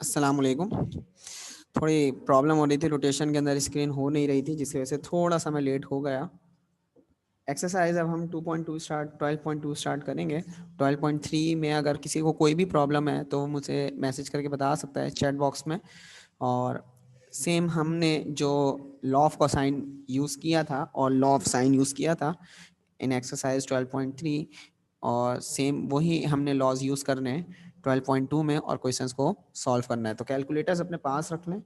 अस्सलाम वालेकुम। थोड़ी प्रॉब्लम हो रही थी, रोटेशन के अंदर स्क्रीन हो नहीं रही थी, जिसकी वजह से थोड़ा सा मैं लेट हो गया। एक्सरसाइज अब हम 2.2 स्टार्ट 12.2 स्टार्ट करेंगे। 12.3 में अगर किसी को कोई भी प्रॉब्लम है तो वो मुझे मैसेज करके बता सकता है चैट बॉक्स में। और सेम हमने जो लॉ ऑफ कोसाइन यूज़ किया था और लॉ ऑफ साइन यूज़ किया था इन एक्सरसाइज 12.3, और सेम वही हमने लॉज यूज़ करने हैं 12.2 में और क्वेश्चंस को सॉल्व करना है। तो कैलकुलेटर्स अपने पास रख लें,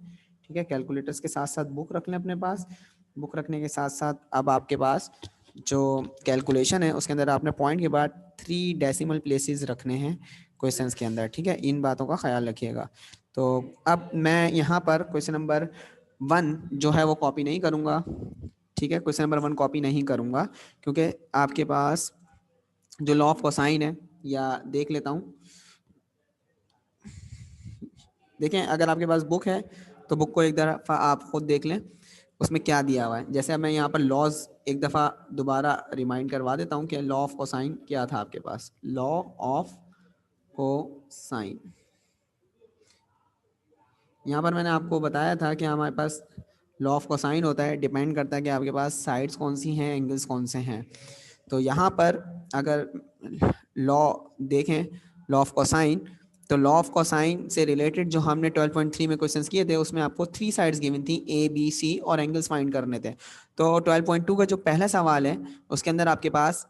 ठीक है। कैलकुलेटर्स के साथ साथ बुक रख लें अपने पास। बुक रखने के साथ साथ अब आपके पास जो कैलकुलेशन है उसके अंदर आपने पॉइंट के बाद 3 डेसिमल प्लेसेस रखने हैं क्वेश्चंस के अंदर, ठीक है। इन बातों का ख्याल रखिएगा। तो अब मैं यहाँ पर क्वेश्चन नंबर 1 जो है वो कॉपी नहीं करूँगा, ठीक है। क्वेश्चन नंबर 1 कॉपी नहीं करूँगा क्योंकि आपके पास जो लॉ ऑफ कोसाइन है, या देख लेता हूँ। देखें, अगर आपके पास बुक है तो बुक को एक दफ़ा आप खुद देख लें उसमें क्या दिया हुआ है। जैसे मैं यहाँ पर लॉज एक दफ़ा दोबारा रिमाइंड करवा देता हूँ कि लॉ ऑफ कोसाइन क्या था आपके पास। लॉ ऑफ कोसाइन, यहाँ पर मैंने आपको बताया था कि हमारे पास लॉ ऑफ कोसाइन होता है, डिपेंड करता है कि आपके पास साइड्स कौन सी हैं, एंगल्स कौन से हैं। तो यहाँ पर अगर लॉ देखें, लॉ ऑफ कोसाइन, तो लॉ ऑफ कोसाइन से रिलेटेड जो हमने 12.3 में क्वेश्चंस किए थे उसमें आपको 3 साइड्स गिवन थी, ए बी सी, और एंगल्स फाइंड करने थे। तो 12.2 का जो पहला सवाल है उसके अंदर आपके पास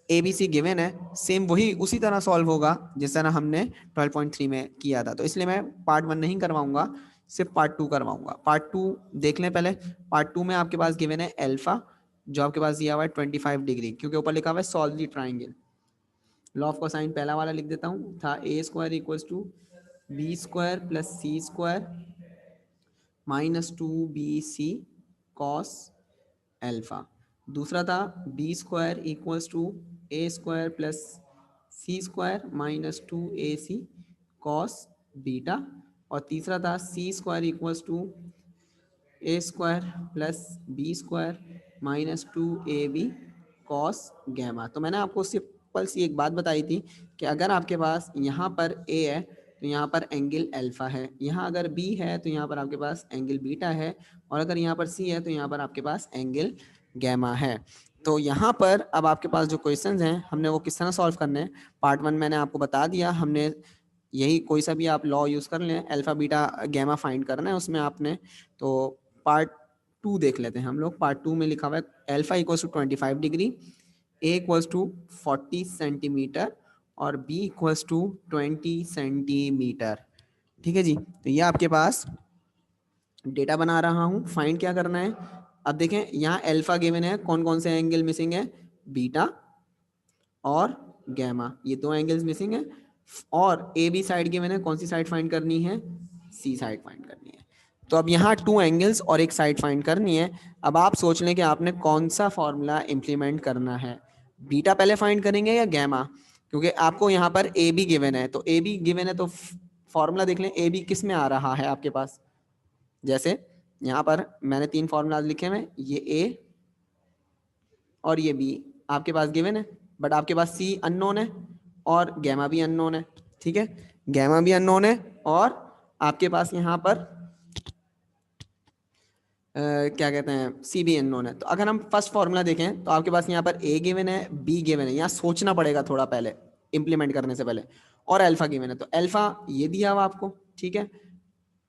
ए बी सी गिवन है, सेम वही उसी तरह सॉल्व होगा जिस तरह हमने 12.3 में किया था। तो इसलिए मैं पार्ट 1 नहीं करवाऊंगा, सिर्फ पार्ट 2 करवाऊंगा। पार्ट 2 देख लें पहले। पार्ट 2 में आपके पास गिवन है अल्फा, जो आपके पास दिया हुआ है 25 डिग्री, क्योंकि ऊपर लिखा हुआ है solve the triangle. Law of cosine पहला वाला लिख देता हूँ, था a square equals to b square plus c square minus 2bc cos alpha. दूसरा था b square equals to a square plus c square minus 2ac cos beta. और तीसरा था c square equals to a square plus b square minus 2ab cos gamma. तो मैंने आपको simple सी एक बात बताई थी कि अगर आपके पास यहाँ पर ए है तो यहाँ पर एंगल अल्फा है, यहाँ अगर बी है तो यहाँ पर आपके पास एंगल बीटा है, और अगर यहाँ पर सी है तो यहाँ पर आपके पास एंगल गैमा है। तो यहाँ पर अब आपके पास जो क्वेश्चंस हैं हमने वो किस तरह सॉल्व करने हैं। पार्ट 1 मैंने आपको बता दिया, हमने यही कोई सा भी आप लॉ यूज़ कर लें, अल्फा बीटा गैमा फाइंड करना है उसमें आपने। तो पार्ट 2 देख लेते हैं हम लोग। पार्ट 2 में लिखा हुआ है alpha equals to 25 degree, A equals to 40 centimetre और बी इक्वल्स टू 20 सेंटीमीटर, ठीक है जी। तो ये आपके पास डेटा बना रहा हूँ, फाइंड क्या करना है। अब देखें यहाँ अल्फा गिवन है, कौन कौन से एंगल मिसिंग है, बीटा और गैमा, ये 2 एंगल्स मिसिंग है। और ए बी साइड गिवन है, कौन सी साइड फाइंड करनी है, सी साइड फाइंड करनी है। तो अब यहाँ 2 एंगल्स और एक साइड फाइंड करनी है। अब आप सोच लें कि आपने कौन सा फॉर्मूला इंप्लीमेंट करना है, बीटा पहले फाइंड करेंगे या गैमा, क्योंकि आपको यहाँ पर ए बी गिवन है। तो ए बी गिवन है तो फॉर्मूला देख लें ए बी किस में आ रहा है आपके पास। जैसे यहाँ पर मैंने 3 फॉर्मूलाज लिखे हुए, ये ए और ये बी आपके पास गिवन है, बट आपके पास सी अननोन है और गैमा भी अननोन है, ठीक है। गैमा भी अननोन है और आपके पास यहाँ पर क्या कहते हैं, सी बी अननोन है। तो अगर हम फर्स्ट फॉर्मूला देखें तो आपके पास यहाँ पर ए गिवन है, बी गिवन है, यहाँ सोचना पड़ेगा थोड़ा पहले इंप्लीमेंट करने से पहले, और अल्फा गिवन है। तो अल्फा ये दिया हुआ आपको, ठीक है,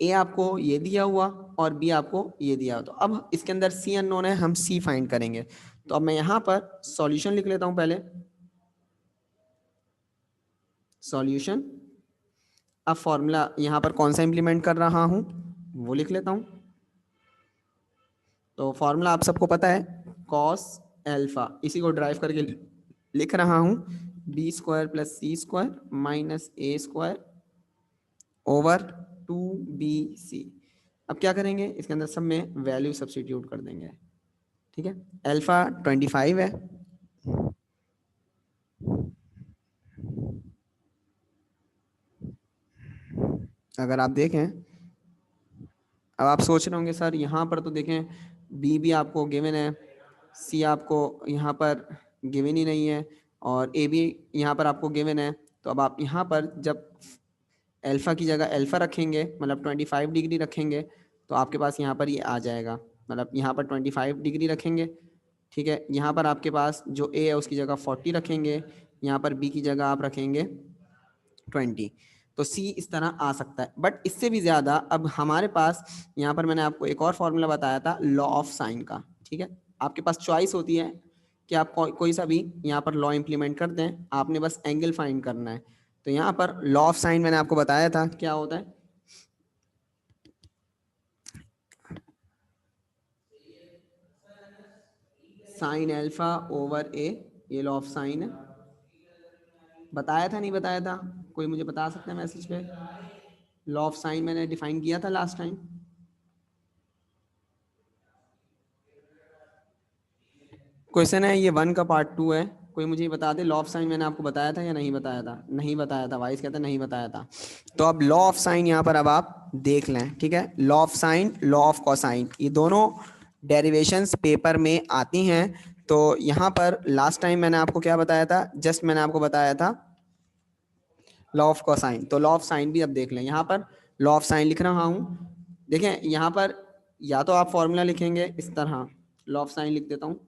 ए आपको ये दिया हुआ और बी आपको ये दिया हुआ। तो अब इसके अंदर सी अननोन है, हम सी फाइंड करेंगे। तो अब मैं यहाँ पर सॉल्यूशन लिख लेता हूँ पहले, सॉल्यूशन। अब फॉर्मूला यहाँ पर कौन सा इंप्लीमेंट कर रहा हूँ वो लिख लेता हूँ। तो फॉर्मूला आप सबको पता है, कॉस एल्फा, इसी को ड्राइव करके लिख रहा हूँ, B square plus c square minus ए स्क्वायर ओवर 2bc। अब क्या करेंगे, इसके अंदर सब में वैल्यू सब्स्टिट्यूट कर देंगे, ठीक है। अल्फा 25 है, अगर आप देखें। अब आप सोच रहे होंगे सर यहाँ पर तो देखें बी भी आपको गिवन है, सी आपको यहाँ पर गिवन ही नहीं है, और ए भी यहाँ पर आपको गिवन है। तो अब आप यहाँ पर जब अल्फ़ा की जगह अल्फ़ा रखेंगे, मतलब 25 डिग्री रखेंगे, तो आपके पास यहाँ पर ये आ जाएगा, मतलब यहाँ पर 25 डिग्री रखेंगे, ठीक है। यहाँ पर आपके पास जो ए है उसकी जगह 40 रखेंगे, यहाँ पर बी की जगह आप रखेंगे 20, तो सी इस तरह आ सकता है। बट इससे भी ज़्यादा अब हमारे पास यहाँ पर मैंने आपको एक और फॉर्मूला बताया था लॉ ऑफ साइन का, ठीक है। आपके पास चॉइस होती है कि आप कोई सा भी यहाँ पर लॉ इम्प्लीमेंट कर दें, आपने बस एंगल फाइंड करना है। तो यहाँ पर लॉ ऑफ साइन मैंने आपको बताया था क्या होता है, साइन अल्फा ओवर ए, ये लॉ ऑफ साइन है। बताया था नहीं बताया था, कोई मुझे बता सकता है मैसेज पे? लॉ ऑफ साइन मैंने डिफाइन किया था लास्ट टाइम। क्वेश्चन है ये 1 का पार्ट 2 है, कोई मुझे बता दे लॉ ऑफ साइन मैंने आपको बताया था या नहीं बताया था? नहीं बताया था, वाइस कहते नहीं बताया था। तो अब लॉ ऑफ साइन यहाँ पर अब आप देख लें, ठीक है। Law of sign, law of cosine, ये दोनों डेरिवेशंस पेपर में आती हैं। तो यहाँ पर लास्ट टाइम मैंने आपको क्या बताया था, जस्ट मैंने आपको बताया था लॉ ऑफ कोसाइन। तो लॉ ऑफ साइन भी अब देख लें, यहाँ पर लॉ ऑफ साइन लिख रहा हूँ। देखें यहाँ पर या तो आप फॉर्मूला लिखेंगे इस तरह, लॉ ऑफ साइन लिख देता हूँ,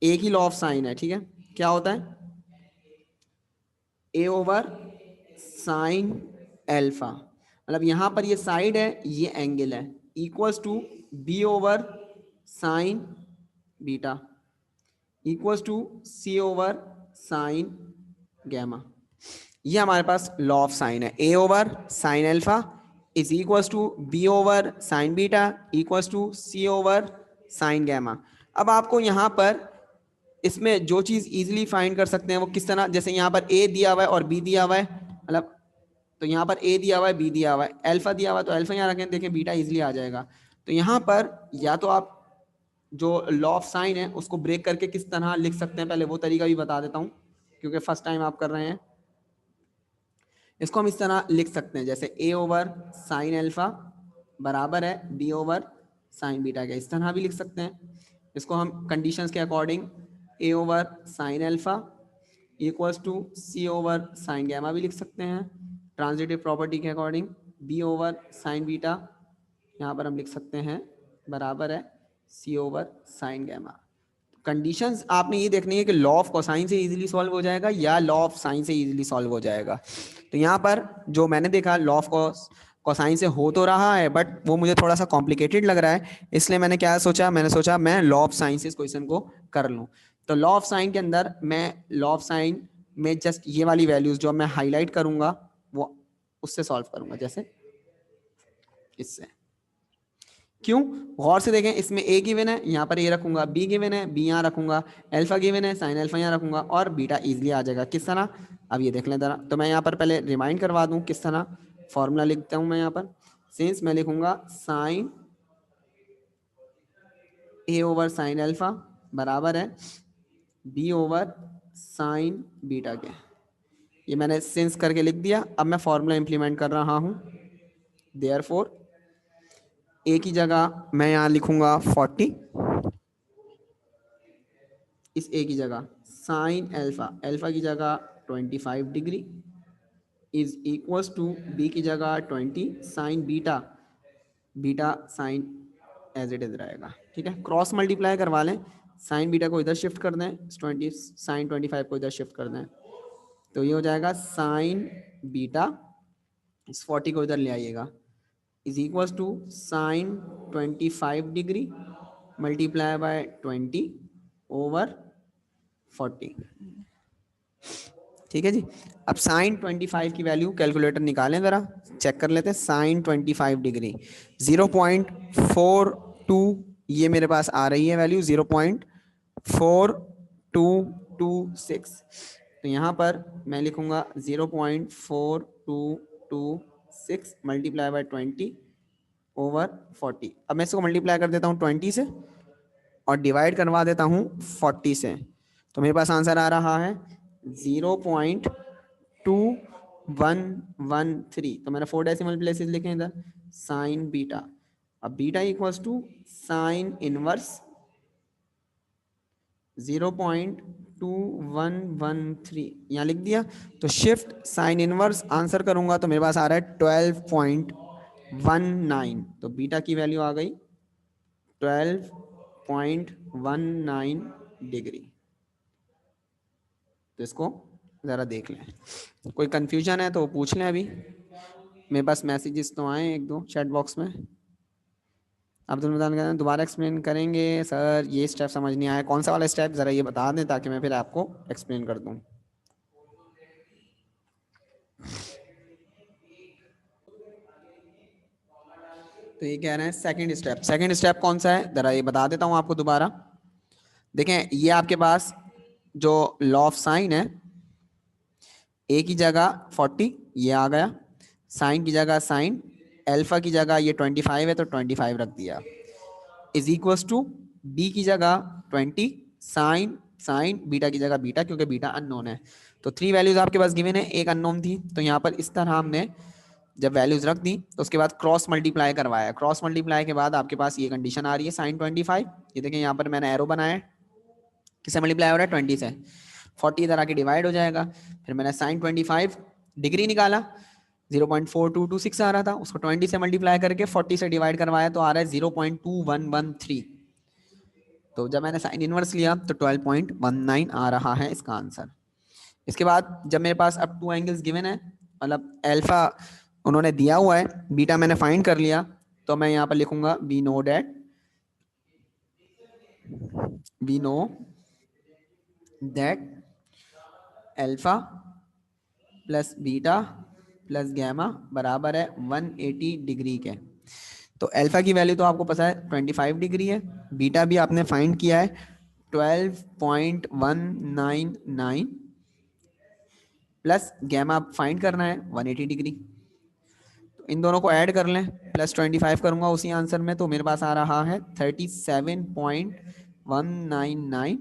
एक ही लॉ ऑफ साइन है, ठीक है। क्या होता है, ए ओवर साइन एल्फा, मतलब यहाँ पर ये साइड है, ये एंगल है, equals to b over sine beta equals to C over sine gamma. ये हमारे पास लॉ ऑफ साइन है, a over sine alpha is equals to b over sine beta equals to C over sine gamma. अब आपको यहाँ पर इसमें जो चीज़ इजीली फाइंड कर सकते हैं वो किस तरह, जैसे यहाँ पर ए दिया हुआ है और बी दिया हुआ है, मतलब तो यहाँ पर ए दिया हुआ है, बी दिया हुआ है, अल्फा दिया हुआ है तो अल्फा यहाँ रखें, देखें बीटा इजीली आ जाएगा। तो यहाँ पर या तो आप जो लॉ ऑफ साइन है उसको ब्रेक करके किस तरह लिख सकते हैं, पहले वो तरीका भी बता देता हूँ क्योंकि फर्स्ट टाइम आप कर रहे हैं। इसको हम इस तरह लिख सकते हैं, जैसे ए ओवर साइन अल्फा बराबर है बी ओवर साइन बीटा के, इस तरह भी लिख सकते हैं। इसको हम कंडीशंस के according A over sine alpha equals to C over sine gamma भी लिख सकते हैं। ट्रांजिटिव प्रॉपर्टी के according B over sine beta यहाँ पर हम लिख सकते हैं बराबर है C over sine gamma. Conditions आपने ये देखनी है कि लॉ ऑफ कोसाइन से इजीली सॉल्व हो जाएगा या लॉ ऑफ साइन से इजीली सॉल्व हो जाएगा। तो यहाँ पर जो मैंने देखा लॉ ऑफ कोसाइन से हो तो रहा है बट वो मुझे थोड़ा सा कॉम्प्लिकेटेड लग रहा है, इसलिए मैंने क्या सोचा, मैंने सोचा मैं लॉ ऑफ साइन से इस क्वेश्चन को कर लूँ। तो लॉ ऑफ साइन के अंदर मैं लॉ ऑफ साइन में जस्ट ये वाली वैल्यूज जो मैं हाईलाइट करूंगा वो उससे सॉल्व करूंगा, जैसे इससे। क्यों, गौर से देखें, इसमें ए गिवन है, यहाँ पर ए रखूंगा, बी गिवन है, बी यहाँ रखूंगा, अल्फा गिवन है, साइन अल्फा यहाँ रखूंगा और बीटा इजीली आ जाएगा। किस तरह, अब ये देख लें जरा। तो मैं यहाँ पर पहले रिमाइंड करवा दूं किस तरह फॉर्मूला लिखता हूँ मैं यहाँ पर। सिंस मैं लिखूंगा sign A over sine alpha बराबर है बी ओवर साइन बीटा के, ये मैंने सिंस करके लिख दिया। अब मैं फॉर्मूला इंप्लीमेंट कर रहा हूँ। देयरफॉर ए की जगह मैं यहाँ लिखूंगा 40, इस ए की जगह साइन अल्फा, अल्फा की जगह 25 degree is equals to B की जगह 20 sine beta, beta sine as it is रहेगा, ठीक है। क्रॉस मल्टीप्लाई करवा लें, साइन बीटा को इधर शिफ्ट कर दें, 20 साइन 25 को इधर शिफ्ट कर दें, तो ये हो जाएगा साइन बीटा, इस 40 को इधर ले आइएगा, is equals to sine 25 degree multiply by 20 over 40, ठीक है जी। अब साइन 25 की वैल्यू कैलकुलेटर निकालें ज़रा, चेक कर लेते हैं। साइन 25 डिग्री 0.42 ये मेरे पास आ रही है वैल्यू 0.4226। तो यहाँ पर मैं लिखूँगा 0.4226 मल्टीप्लाई बाय 20 ओवर 40। अब मैं इसको मल्टीप्लाई कर देता हूँ 20 से और डिवाइड करवा देता हूँ 40 से, तो मेरे पास आंसर आ रहा है 0.2113। तो मैंने 4 डेसिमल प्लेसेस लिखे हैं इधर, साइन बीटा। अब beta equals to sine inverse 2113 यहाँ लिख दिया। तो शिफ्ट साइन इनवर्स आंसर करूंगा तो मेरे पास आ रहा है 12.19। तो बीटा की वैल्यू आ गई 12.19 डिग्री। तो इसको ज़रा देख लें, कोई कंफ्यूजन है तो पूछ लें। अभी मेरे पास मैसेजेस तो आए एक दो चैट बॉक्स में। अब्दुल मदान कहते हैं दोबारा एक्सप्लेन करेंगे सर, ये स्टेप समझ नहीं आया, कौन सा वाला स्टेप ज़रा ये बता दें ताकि मैं फिर आपको एक्सप्लेन कर दूं। तो ये कह रहे हैं सेकंड स्टेप। सेकंड स्टेप कौन सा है ज़रा ये बता देता हूँ आपको दोबारा। देखें ये आपके पास जो लॉ ऑफ साइन है, ए की जगह 40 ये आ गया, साइन की जगह साइन, अल्फा की जगह ये 25 है तो 25 रख दिया, इज इक्वल्स टू बी की जगह 20 साइन साइन, बीटा की जगह बीटा क्योंकि बीटा अननोन है। तो 3 वैल्यूज आपके पास गिवन है, एक अननोन थी, तो यहाँ पर इस तरह हमने जब वैल्यूज रख दी तो उसके बाद क्रॉस मल्टीप्लाई करवाया। क्रॉस मल्टीप्लाई के बाद आपके पास ये कंडीशन आ रही है साइन 25, ये देखें यहाँ पर मैंने एरो बनाया, किससे मल्टीप्लाई हो रहा है 20 से, 40 इधर आके डिवाइड हो जाएगा। फिर मैंने साइन 25 डिग्री निकाला, 0.4226 आ रहा था, उसको 20 से मल्टीप्लाई करके 40 से डिवाइड करवाया तो आ रहा है 0.2113। तो जब मैंने साइन इनवर्स लिया तो 12.19 आ रहा है इसका आंसर। इसके बाद जब मेरे पास अब 2 एंगल्स गिवन है, मतलब अल्फा उन्होंने दिया हुआ है, बीटा मैंने फाइंड कर लिया, तो मैं यहाँ पर लिखूंगा we know that alpha plus beta plus gamma बराबर है 180 डिग्री के। तो अल्फा की वैल्यू तो आपको पता है 25 डिग्री है, बीटा भी आपने फाइंड किया है 12.199 प्लस गैमा फाइंड करना है 180 डिग्री। तो इन दोनों को ऐड कर लें, प्लस 25 करूंगा उसी आंसर में, तो मेरे पास आ रहा है 37.199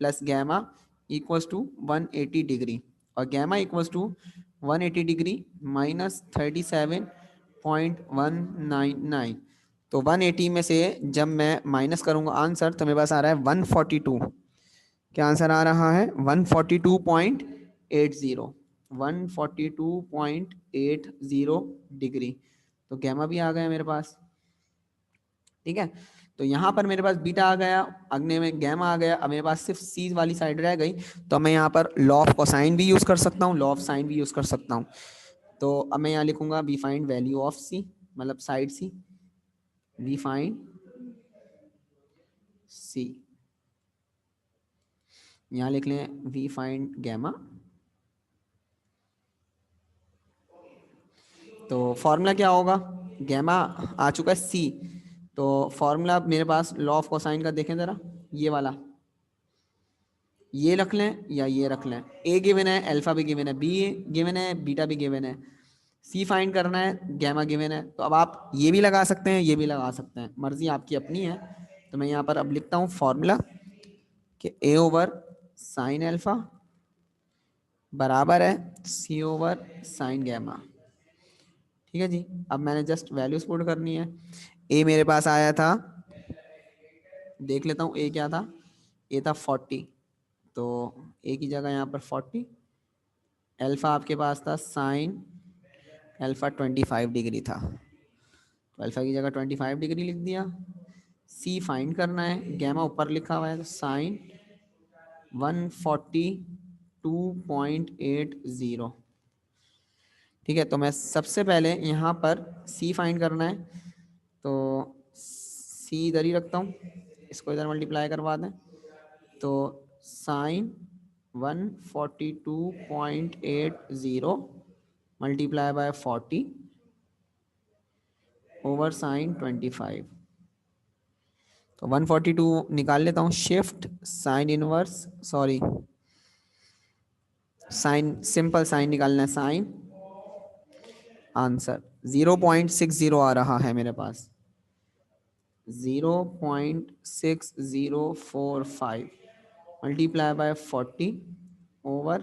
plus gamma equals to 180 degree, और gamma equals to 180 degree minus 37.199। तो 180 में से जब मैं माइनस करूंगा आंसर तो मेरे पास आ रहा है 142। क्या आंसर आ रहा है 142.80, 142.80 डिग्री। तो गैमा भी आ गया मेरे पास, ठीक है। तो यहाँ पर मेरे पास बीटा आ गया, अगले में गैमा आ गया, अब मेरे पास सिर्फ सी वाली साइड रह गई, तो मैं यहाँ पर लॉ ऑफ कोसाइन भी यूज कर सकता हूँ, लॉ ऑफ साइन भी यूज कर सकता हूँ। तो अब मैं यहाँ लिखूंगा वी फाइंड वैल्यू ऑफ सी, मतलब साइड सी, वी फाइंड सी, यहाँ लिख लें वी फाइंड गैमा। तो फॉर्मूला क्या होगा, गैमा आ चुका है सी, तो फॉर्मूला मेरे पास लॉ ऑफ कोसाइन का देखें ज़रा, ये वाला, ये रख लें या ये रख लें, ए गिवन है, अल्फा भी गिवन है, बी गिवन है, बीटा भी गिवन है, सी फाइंड करना है, गैमा गिवन है। तो अब आप ये भी लगा सकते हैं, ये भी लगा सकते हैं, मर्जी आपकी अपनी है। तो मैं यहाँ पर अब लिखता हूँ फॉर्मूला कि ए ओवर साइन अल्फा बराबर है सी ओवर साइन गैमा, ठीक है जी। अब मैंने जस्ट वैल्यूज पुट करनी है। ए मेरे पास आया था, देख लेता हूँ ए क्या था, ए था 40, तो ए की जगह यहाँ पर 40, अल्फा आपके पास था साइन अल्फा 25 डिग्री था, तो अल्फा की जगह 25 डिग्री लिख दिया। सी फाइंड करना है, गैमा ऊपर लिखा हुआ है, तो साइन 142.80, ठीक है। तो मैं सबसे पहले यहाँ पर सी फाइंड करना है, तो सी इधर ही रखता हूँ, इसको इधर मल्टीप्लाई करवा दें, तो sine 142.80 multiply by 40 over sine 25। तो 142 निकाल लेता हूँ, shift sine inverse, sorry sine, simple sine निकालना है, साइन, आंसर 0.60 आ रहा है मेरे पास, 0.6045 मल्टीप्लाई बाय 40 ओवर,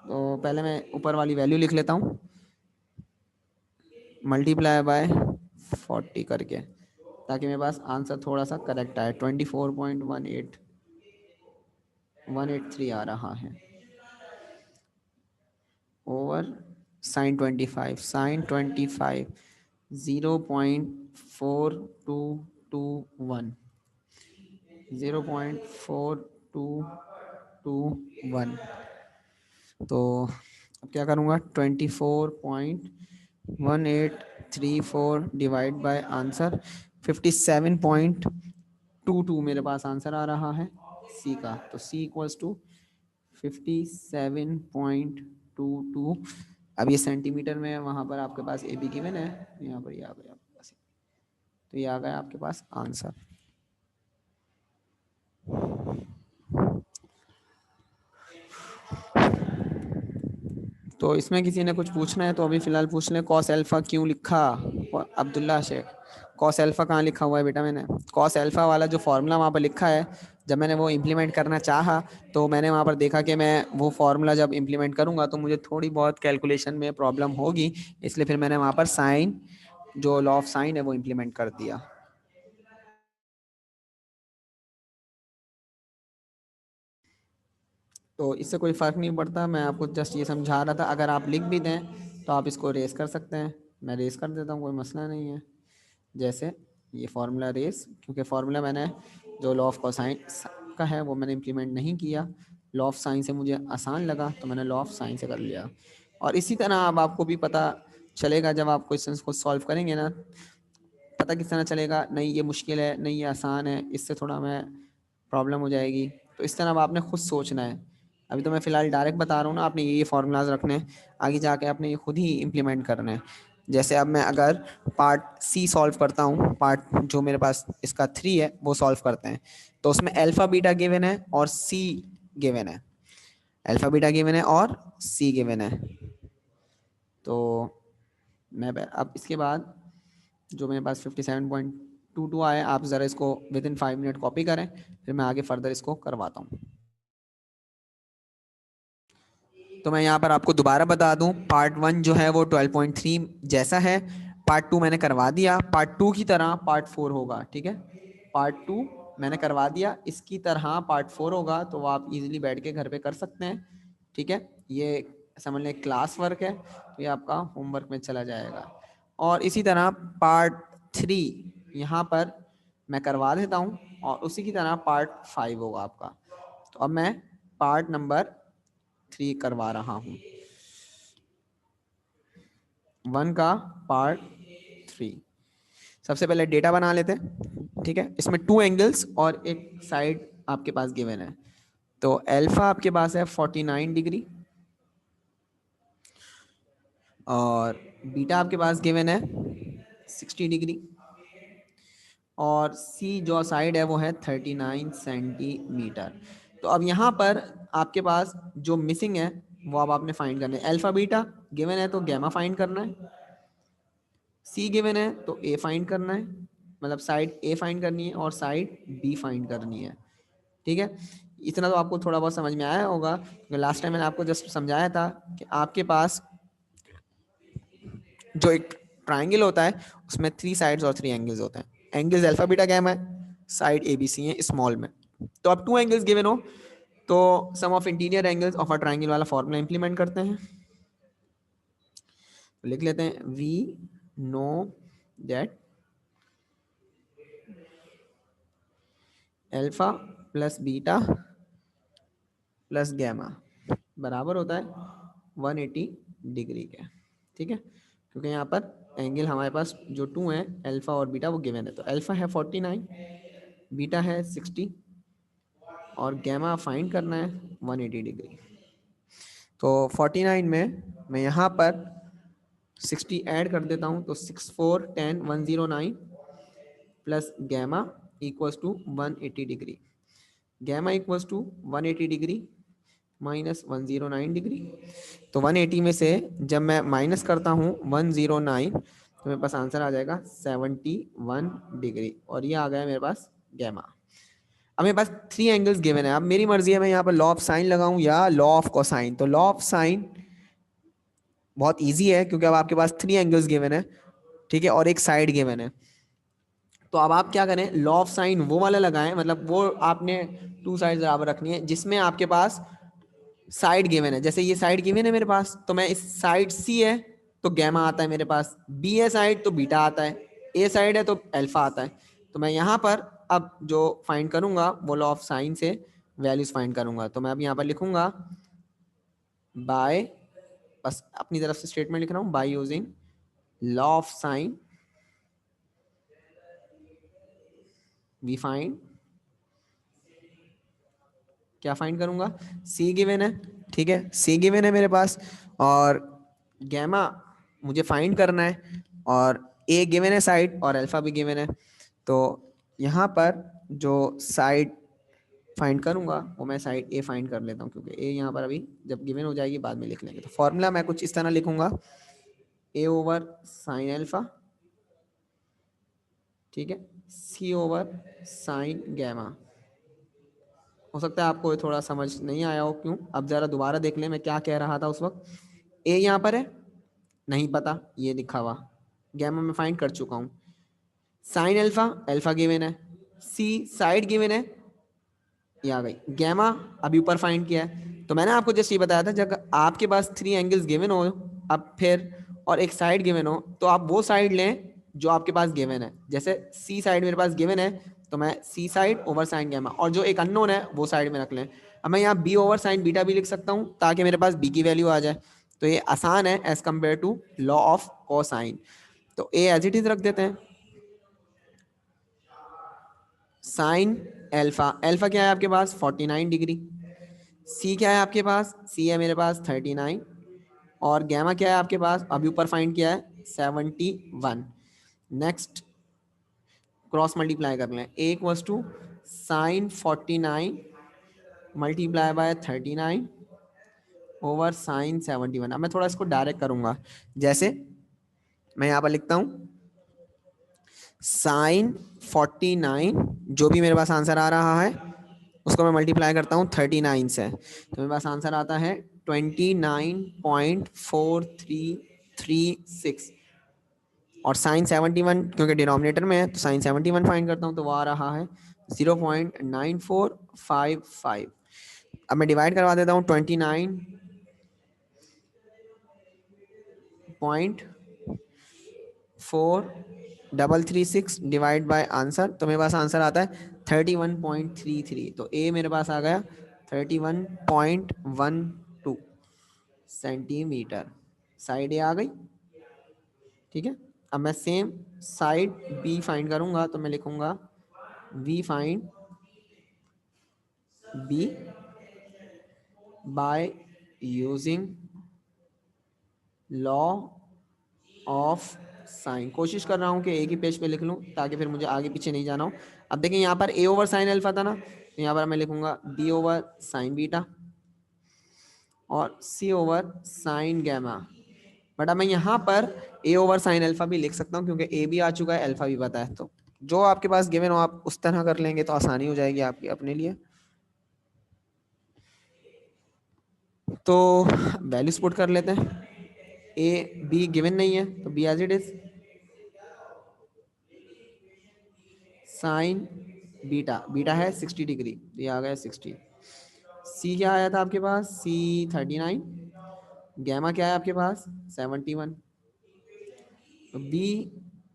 तो पहले मैं ऊपर वाली वैल्यू लिख लेता हूँ, मल्टीप्लाई बाय 40 करके, ताकि मेरे पास आंसर थोड़ा सा करेक्ट आए, 24.18। 183 आ रहा है ओवर साइन 25, साइन 25 0.4221, 0.4221। तो अब क्या करूँगा, 24.1834 डिवाइड बाय आंसर 57.22 मेरे पास आंसर आ रहा है सी का। तो सी इक्वल्स टू 57.22। अब ये सेंटीमीटर में है, वहाँ पर आपके पास ए बी गिवन है, यहाँ पर ये आ गया आपके पास, तो ये आ गया आपके पास आंसर। तो इसमें किसी ने कुछ पूछना है तो अभी फिलहाल पूछ लें। कॉस एल्फा क्यों लिखा, अब्दुल्ला शेख? कॉस एल्फा कहाँ लिखा हुआ है बेटा? मैंने कॉस एल्फा वाला जो फॉर्मूला वहाँ पर लिखा है, जब मैंने वो इम्प्लीमेंट करना चाहा तो मैंने वहाँ पर देखा कि मैं वो फॉर्मूला जब इम्प्लीमेंट करूँगा तो मुझे थोड़ी बहुत कैलकुलेशन में प्रॉब्लम होगी, इसलिए फिर मैंने वहाँ पर साइन, जो लॉ ऑफ साइन है वो इम्प्लीमेंट कर दिया। तो इससे कोई फ़र्क नहीं पड़ता, मैं आपको जस्ट ये समझा रहा था। अगर आप लिख भी दें तो आप इसको रेस कर सकते हैं, मैं रेस कर देता हूँ, कोई मसला नहीं है। जैसे ये फार्मूला रेस, क्योंकि फार्मूला मैंने जो लॉ ऑफ कोसाइन का है वो मैंने इम्प्लीमेंट नहीं किया, लॉ ऑफ साइन से मुझे आसान लगा तो मैंने लॉ ऑफ साइन से कर लिया। और इसी तरह अब आपको भी पता चलेगा जब आप क्वेश्चंस को सॉल्व करेंगे ना, पता किस तरह चलेगा, नहीं ये मुश्किल है, नहीं ये आसान है, इससे थोड़ा मैं प्रॉब्लम हो जाएगी। तो इस तरह अब आपने खुद सोचना है। अभी तो मैं फ़िलहाल डायरेक्ट बता रहा हूँ ना, आपने ये फार्मूलाज रखने हैं, आगे जाके आपने ये खुद ही इम्प्लीमेंट करना है। जैसे अब मैं अगर पार्ट सी सॉल्व करता हूँ, पार्ट जो मेरे पास इसका 3 है वो सॉल्व करते हैं, तो उसमें अल्फ़ा बीटा गिवन है और सी गिवन है, अल्फ़ा बीटा गिवन है और सी गिवन है। तो मैं अब इसके बाद जो मेरे पास 57.22 आया, आप ज़रा इसको विद इन 5 मिनट कॉपी करें, फिर मैं आगे फर्दर इसको करवाता हूँ। तो मैं यहाँ पर आपको दोबारा बता दूँ, पार्ट 1 जो है वो 12.3 जैसा है, पार्ट 2 मैंने करवा दिया, पार्ट 2 की तरह पार्ट 4 होगा, ठीक है। पार्ट 2 मैंने करवा दिया, इसकी तरह पार्ट 4 होगा, तो आप इजीली बैठ के घर पे कर सकते हैं, ठीक है। ये समझ लें क्लास वर्क है, तो ये आपका होमवर्क में चला जाएगा। और इसी तरह पार्ट 3 यहाँ पर मैं करवा देता हूँ, और उसी की तरह पार्ट 5 होगा आपका। तो अब मैं पार्ट नंबर 3 करवा रहा हूँ, 1 का पार्ट 3। सबसे पहले डेटा बना लेते हैं, ठीक है। इसमें 2 एंगल्स और एक साइड आपके पास गिवन है। तो अल्फा आपके पास है 49 डिग्री और बीटा आपके पास गिवन है 60 डिग्री, और सी जो साइड है वो है 39 सेंटीमीटर। तो अब यहाँ पर आपके पास जो मिसिंग है वो अब आपने फाइंड करना है। अल्फा बीटा गिवन है तो गैमा फाइंड करना है, सी गिवन है तो ए फाइंड करना है, मतलब साइड ए फाइंड करनी है और साइड बी फाइंड करनी है, ठीक है। इतना तो आपको थोड़ा बहुत समझ में आया होगा, क्योंकि लास्ट टाइम मैंने आपको जस्ट समझाया था कि आपके पास जो एक ट्राइंगल होता है उसमें 3 साइड्स और 3 एंगल्स होते हैं। एंगल्स अल्फा बीटा गैमा है, साइड ए बी सी है स्मॉल में। तो अब 2 एंगल्स गिवन हो तो sum of interior angles of a triangle वाला फॉर्मूला इंप्लीमेंट करते हैं। तो लिख लेते हैं, we know that alpha plus beta plus gamma बराबर होता है 180 डिग्री के, ठीक है। क्योंकि यहाँ पर एंगल हमारे पास जो 2 हैं अल्फा और बीटा वो गिवन है, तो अल्फा है 49, बीटा है 60 और गैमा फाइंड करना है 180 डिग्री। तो 49 में मैं यहाँ पर 60 ऐड कर देता हूँ, तो 6 4 10 109 plus gamma equals to 180 degree, gamma equals to 180 degree minus 109 degree. तो 180 में से जब मैं माइनस करता हूँ 109 तो मेरे पास आंसर आ जाएगा 71 डिग्री, और ये आ गया मेरे पास गैमा। अब मेरे पास 3 एंगल्स गिवन है, अब मेरी मर्जी है मैं यहाँ पर लॉ ऑफ साइन लगाऊं या लॉ ऑफ कोसाइन। तो लॉ ऑफ साइन बहुत इजी है, क्योंकि अब आपके पास 3 एंगल्स गिवन है, ठीक है, और एक साइड गिवन है। तो अब आप क्या करें, लॉ ऑफ साइन वो वाला लगाएं, मतलब वो आपने टू साइड बराबर रखनी है जिसमें आपके पास साइड गिवन है। जैसे ये साइड गिवन है मेरे पास, तो मैं इस साइड सी है तो गैमा आता है मेरे पास, बी है साइड तो बीटा आता है, ए साइड है तो अल्फा आता है। तो मैं यहाँ पर अब जो फाइंड करूंगा वो लॉ ऑफ साइन से वैल्यूज फाइंड करूंगा। तो मैं अब यहाँ पर लिखूंगा बाय, बस अपनी तरफ से स्टेटमेंट लिख रहा हूँ, by using law of sine we find, क्या फाइंड करूंगा, सी गिवन है, ठीक है, सी गिवन है मेरे पास, और गैमा मुझे फाइंड करना है, और ए गिवन है साइड और अल्फा भी गिवन है। तो यहाँ पर जो साइड फाइंड करूंगा वो मैं साइड ए फाइंड कर लेता हूँ, क्योंकि ए यहाँ पर अभी जब गिवन हो जाएगी बाद में लिख लेंगे। तो फॉर्मूला मैं कुछ इस तरह लिखूंगा, ए ओवर साइन अल्फा, ठीक है, सी ओवर साइन गैमा। हो सकता है आपको थोड़ा समझ नहीं आया हो, क्यों, अब जरा दोबारा देख लें मैं क्या कह रहा था उस वक्त। ए यहाँ पर है, नहीं पता, ये लिखा हुआ, गैमा में फाइंड कर चुका हूँ, साइन अल्फा, अल्फा गिवन है, सी साइड गिवन है, ये आ गई, गैमा अभी ऊपर फाइंड किया है। तो मैंने आपको जस्ट ये बताया था, जब आपके पास थ्री एंगल्स गिवन हो अब फिर और एक साइड गिवन हो, तो आप वो साइड लें जो आपके पास गिवन है। जैसे सी साइड मेरे पास गिवन है तो मैं सी साइड ओवर साइन गैमा, और जो एक अननोन है वो साइड में रख लें। अब मैं यहाँ बी ओवर साइन बीटा भी लिख सकता हूँ ताकि मेरे पास बी की वैल्यू आ जाए। तो ये आसान है as compare to law of cosine. तो ए एज इट इज रख देते हैं, साइन अल्फा, अल्फा क्या है आपके पास 49 डिग्री, सी क्या है आपके पास, सी है मेरे पास 39, और गैमा क्या है आपके पास, अभी ऊपर फाइंड किया है 71। नेक्स्ट क्रॉस मल्टीप्लाई कर लें, a equals to sine 49 multiply by 39 over sine 71। अब मैं थोड़ा इसको डायरेक्ट करूंगा, जैसे मैं यहाँ पर लिखता हूँ साइन 49, जो भी मेरे पास आंसर आ रहा है उसको मैं मल्टीप्लाई करता हूँ 39 से, तो मेरे पास आंसर आता है 29.4336, और साइन 71 क्योंकि डिनोमिनेटर में है तो साइन 71 फाइंड करता हूँ तो वो आ रहा है 0.9455। अब मैं डिवाइड करवा देता हूँ 29.4336 डिवाइड बाय आंसर, तो मेरे पास आंसर आता है 31.33। तो ए मेरे पास आ गया 31.12 सेंटीमीटर, साइड ए आ गई, ठीक है। अब मैं सेम साइड बी फाइंड करूंगा, तो मैं लिखूंगा we find B by using law of sine. कोशिश कर रहा हूँ कि एक ही पेज पे लिख लूँ ताकि फिर मुझे आगे पीछे नहीं जाना हो। अब देखिए यहाँ पर ए ओवर साइन अल्फा था ना, तो यहाँ पर मैं लिखूंगा बी ओवर साइन बीटा और सी ओवर साइन गैमा। बट अब मैं यहाँ पर ए ओवर साइन अल्फा भी लिख सकता हूँ क्योंकि ए भी आ चुका है, अल्फा भी पता है। तो जो आपके पास गिवन हो आप उस तरह कर लेंगे तो आसानी हो जाएगी आपकी अपने लिए। तो वैल्यूज पुट कर लेते हैं, ए बी गिवन नहीं है तो B as it is sine beta, beta है 60 डिग्री, ये आ गया 60। सी क्या आया था आपके पास, सी 39, गैमा क्या है आपके पास 71। तो बी,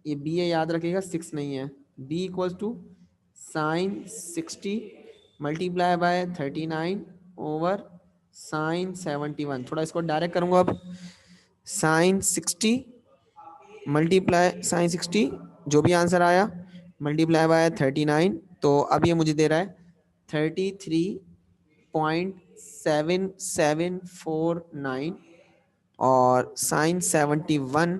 ये बी है याद रखिएगा 6 नहीं है, B equals to sine 60 multiply by 39 over sine 71। थोड़ा इसको डायरेक्ट करूंगा अब, साइन 60 मल्टीप्लाई साइन 60 जो भी आंसर आया मल्टीप्लाई बाय 39, तो अब ये मुझे दे रहा है 33.7749 और साइन 71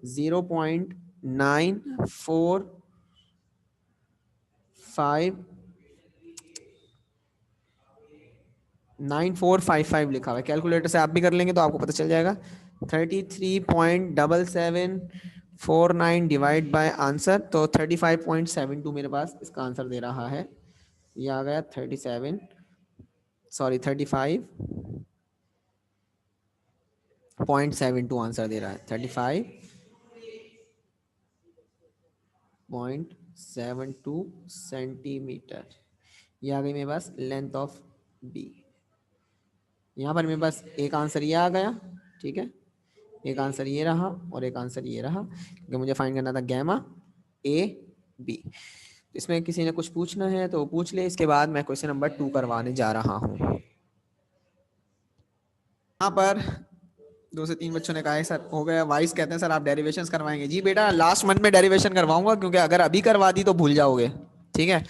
0.9455 लिखा हुआ है। कैलकुलेटर से आप भी कर लेंगे तो आपको पता चल जाएगा। 33.7749 डिवाइड बाय आंसर, तो 35.72 मेरे पास इसका आंसर दे रहा है। ये आ गया 35.72 आंसर दे रहा है, 35.72 72 सेंटीमीटर। ये आ गई मेरे पास लेंथ ऑफ बी। यहाँ पर मेरे पास एक आंसर ये आ गया, ठीक है, एक आंसर ये रहा और एक आंसर ये रहा, क्योंकि मुझे फाइंड करना था गैमा ए बी। इसमें किसी ने कुछ पूछना है तो पूछ ले, इसके बाद मैं क्वेश्चन नंबर 2 करवाने जा रहा हूँ। यहाँ पर 2 से 3 बच्चों ने कहा है सर हो गया, वाइस कहते हैं सर आप डेरिवेशंस करवाएंगे। जी बेटा लास्ट मंथ में डेरिवेशन करवाऊंगा, क्योंकि अगर अभी करवा दी तो भूल जाओगे, ठीक है।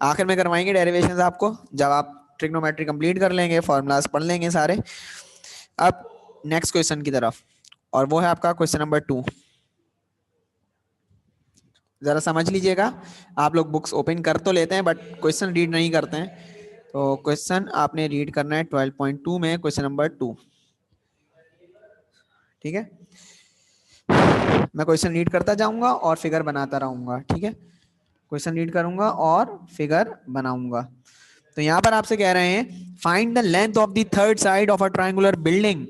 आखिर में करवाएंगे डेरिवेशंस आपको, जब आप ट्रिग्नोमेट्री कंप्लीट कर लेंगे, फॉर्मूलाज पढ़ लेंगे सारे। अब नेक्स्ट क्वेश्चन की तरफ, और वो है आपका क्वेश्चन नंबर 2। जरा समझ लीजिएगा, आप लोग बुक्स ओपन कर तो लेते हैं बट क्वेश्चन रीड नहीं करते हैं। तो क्वेश्चन आपने रीड करना है 12.2 में क्वेश्चन नंबर 2, ठीक है। मैं क्वेश्चन रीड करता जाऊंगा और फिगर बनाता रहूंगा, ठीक है। क्वेश्चन रीड करूंगा और फिगर बनाऊंगा। तो यहां पर आपसे कह रहे हैं find the length of the third side of a triangular building,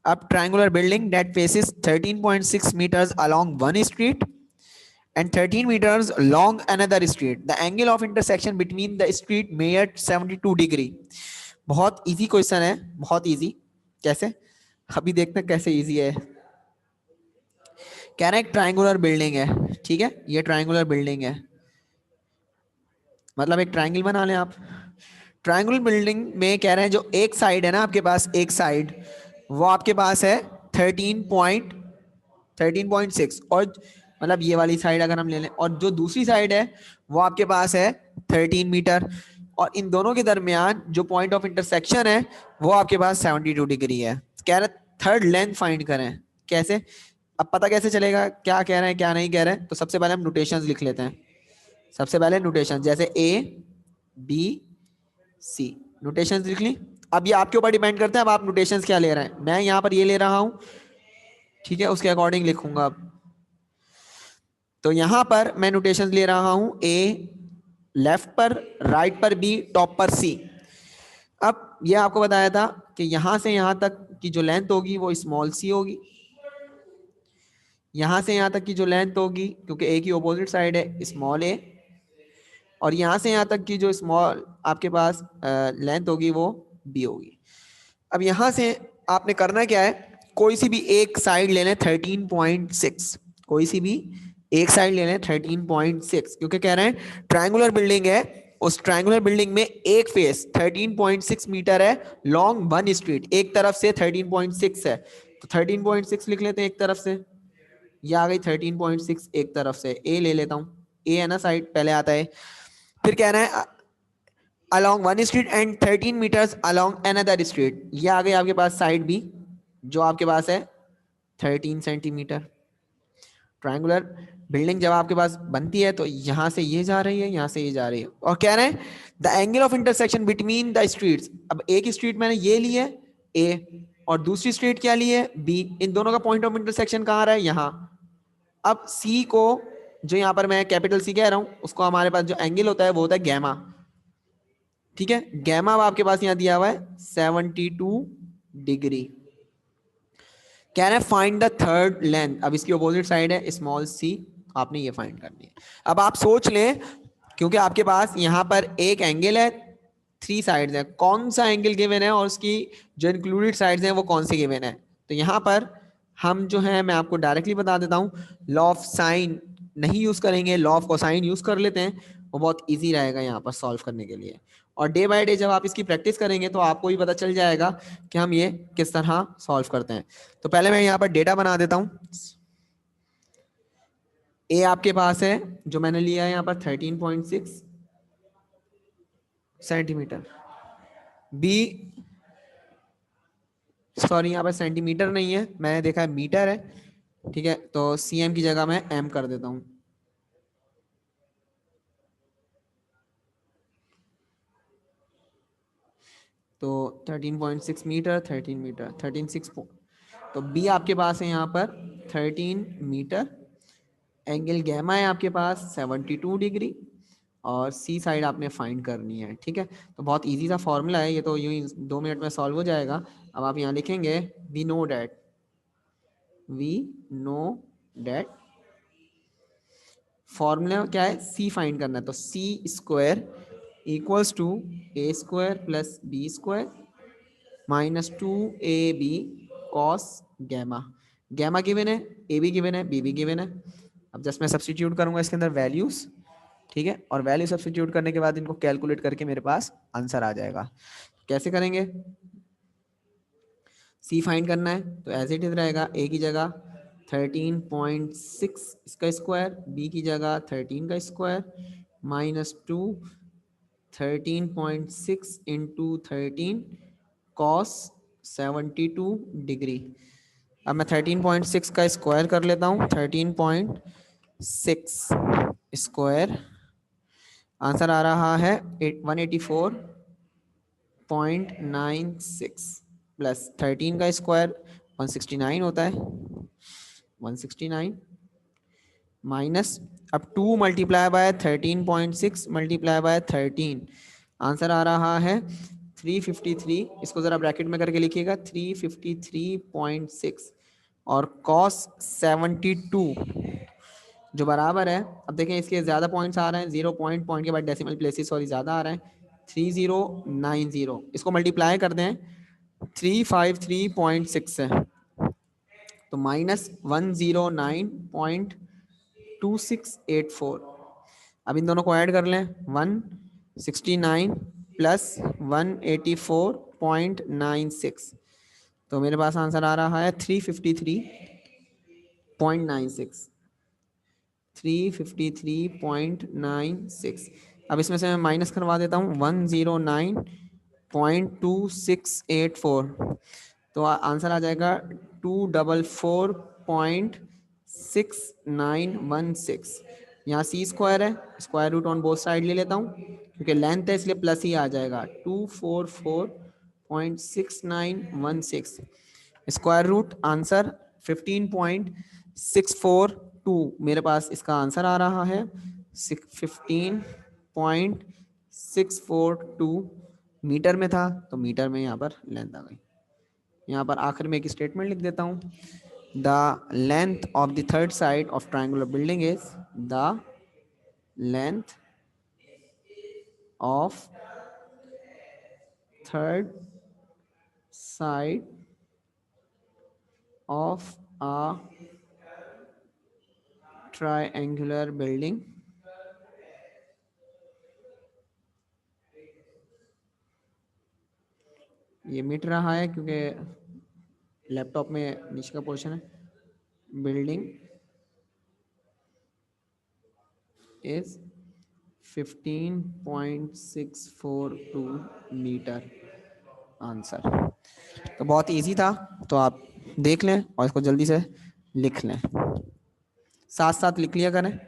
अब triangular building that faces 13.6 meters along one street and 13 meters long another street. The angle of intersection between the street measured 72 degree. बहुत easy question है, बहुत easy. कैसे, अभी देखते हैं कैसे easy है। कह रहे हैं एक ट्रायंगुलर बिल्डिंग है, ठीक है, ये ट्रायंगुलर बिल्डिंग है, मतलब एक ट्रायंगल बना लें आप। ट्रायंगुलर बिल्डिंग में कह रहे हैं जो एक साइड है ना आपके पास, एक साइड वो आपके पास है 13.6, और मतलब ये वाली साइड अगर हम ले लें, और जो दूसरी साइड है वो आपके पास है 13 मीटर, और इन दोनों के दरमियान जो पॉइंट ऑफ इंटरसेक्शन है वो आपके पास 72 डिग्री है। कह रहे थर्ड लेंथ फाइंड करें। कैसे, अब पता कैसे चलेगा क्या कह रहे हैं क्या नहीं कह रहे हैं? तो सबसे पहले हम नोटेशंस लिख लेते हैं। सबसे पहले नोटेशन, जैसे ए बी सी, नोटेशंस लिख ली। अब ये आपके ऊपर डिपेंड करता है अब आप नोटेशंस क्या ले रहे हैं। मैं यहाँ पर ये ले रहा हूँ, ठीक है, उसके अकॉर्डिंग लिखूंगा। अब तो यहां पर मैं नोटेशन ले रहा हूं, ए लेफ्ट पर, राइट पर बी, टॉप पर सी। अब ये आपको बताया था कि यहां से यहां तक की जो लेंथ होगी वो स्मॉल सी होगी, यहां से यहां तक की जो लेंथ होगी, क्योंकि ए की ऑपोजिट साइड है, स्मॉल ए, और यहां से यहां तक की जो स्मॉल आपके पास लेंथ होगी वो बी होगी। अब यहां से आपने करना क्या है, कोई सी भी एक साइड ले लें 13.6, कोई सी भी एक साइड ले लें 13.6, क्योंकि कह रहे हैं ट्रायंगुलर बिल्डिंग है, उस ट्रायंगुलर बिल्डिंग में एक फेस 13.6 मीटर है, लॉन्ग वन स्ट्रीट, एक तरफ से 13.6 है, तो 13.6 लिख लेते हैं एक तरफ से, ये आ गई 13.6 एक तरफ से। ए ले लेता हूं, ए है ना साइड पहले आता है। फिर कह रहा है along one street and 13 meters along another street, ये आ गई आपके पास साइड बी, जो आपके पास है 13 सेंटीमीटर। ट्रायंगुलर बिल्डिंग जब आपके पास बनती है तो यहां से ये जा रही है, यहां से ये जा रही है, और कह रहे हैं the angle of intersection between the streets. अब एक स्ट्रीट मैंने ये ली है ए, और दूसरी स्ट्रीट क्या ली है बी, इन दोनों का पॉइंट ऑफ इंटरसेक्शन कहाँ आ रहा है यहाँ। अब सी को, जो यहाँ पर मैं कैपिटल सी कह रहा हूं, उसको हमारे पास जो एंगल होता है वो होता है गैमा, ठीक है। गैमा आपके पास यहां दिया हुआ है 72 डिग्री। कह रहे हैं फाइंड द थर्ड लेंथ, अब इसकी अपोजिट साइड है स्मॉल सी, आपने ये फाइंड करनी है। अब आप सोच लें, क्योंकि आपके पास यहां पर एक एंगल है, 3 साइड्स हैं, कौन सा एंगल गिवन है और उसकी जो इंक्लूडेड साइड्स हैं वो कौन से गिवन है। तो यहां पर हम जो है, मैं आपको डायरेक्टली बता देता हूं, लॉ ऑफ साइन नहीं यूज करेंगे, लॉ ऑफ कोसाइन यूज कर लेते हैं, वो बहुत ईजी रहेगा यहाँ पर सॉल्व करने के लिए। और डे बाय डे जब आप इसकी प्रैक्टिस करेंगे तो आपको भी पता चल जाएगा कि हम ये किस तरह सॉल्व करते हैं। तो पहले मैं यहाँ पर डेटा बना देता हूँ। ए आपके पास है, जो मैंने लिया है यहाँ पर 13.6 सेंटीमीटर, बी, सॉरी यहाँ पर सेंटीमीटर नहीं है, मैंने देखा है मीटर है, ठीक है, तो सीएम की जगह मैं एम कर देता हूँ। तो 13.6 मीटर, 13 मीटर, 13.6, तो बी आपके पास है यहाँ पर 13 मीटर, एंगल गैमा है आपके पास 72 डिग्री, और सी साइड आपने फाइंड करनी है, ठीक है। तो बहुत इजी सा फॉर्मूला है ये, तो यूं ही 2 मिनट में सॉल्व हो जाएगा। अब आप यहाँ लिखेंगे वी नो डैट फॉर्मूला क्या है, सी फाइंड करना है, तो c square equals to a square plus b square minus 2ab cos gamma. Gamma given है, ए भी गिवन है, बी भी गिवन है। अब जस्ट मैं सब्स्टिट्यूट करूंगा इसके अंदर वैल्यूज, ठीक है, और वैल्यू सब्स्टिट्यूट करने के बाद इनको कैलकुलेट करके मेरे पास आंसर आ जाएगा। कैसे करेंगे, सी फाइंड करना है तो एज इट इज रहेगा, ए की जगह 13.6 इसका स्क्वायर, बी की जगह 13 का square minus 2 13.6 into 13 cos 72 degree. अब मैं 13.6 का स्क्वायर कर लेता हूँ, 13.6 स्क्वायर आंसर आ रहा है 184.96 प्लस 13 का स्क्वायर 169 होता है, 169 माइनस अब 2 multiply by 13.6 multiply by 13 answer आ रहा है 353। इसको जरा ब्रैकेट में करके लिखिएगा 353.6 और कॉस 72 जो बराबर है, अब देखें इसके ज़्यादा पॉइंट्स आ रहे हैं, 0 पॉइंट के बाद डेसिमल प्लेसेस सॉरी ज़्यादा आ रहे हैं, 3090। इसको मल्टीप्लाई कर दें 353.6 से तो माइनस 109.2684। अब इन दोनों को ऐड कर लें, 169 प्लस 184.96 तो मेरे पास आंसर आ रहा है 353.96, 353.96। अब इसमें से मैं माइनस करवा देता हूँ 109.2684 तो आंसर आ जाएगा 244.6916। यहाँ सी स्क्वायर है, square root on both side ले लेता हूँ क्योंकि लेंथ है इसलिए प्लस ही आ जाएगा, 244.6916 स्क्वायर रूट आंसर 15.642 मेरे पास इसका आंसर आ रहा है 15.642 मीटर में था तो मीटर में यहाँ पर लेंथ आ गई। यहाँ पर आखिर में एक स्टेटमेंट लिख देता हूँ, the length of the third side of triangular building is the length of third side of a triangular building ये मिट रहा है क्योंकि लैपटॉप में नीचे का पोर्शन है, बिल्डिंग इज 15.642 मीटर आंसर। तो बहुत इजी था, तो आप देख लें और इसको जल्दी से लिख लें, साथ साथ लिख लिया करें।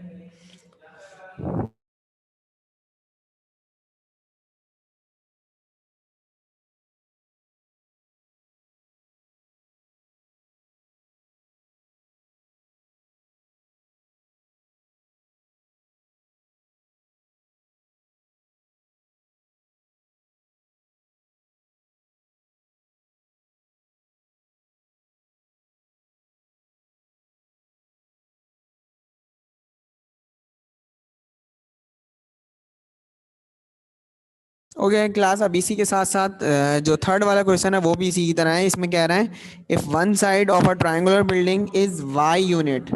ओके क्लास, अब इसी के साथ साथ जो थर्ड वाला क्वेश्चन है वो भी इसी की तरह है। इसमें कह रहा है if one side of a triangular building is y unit,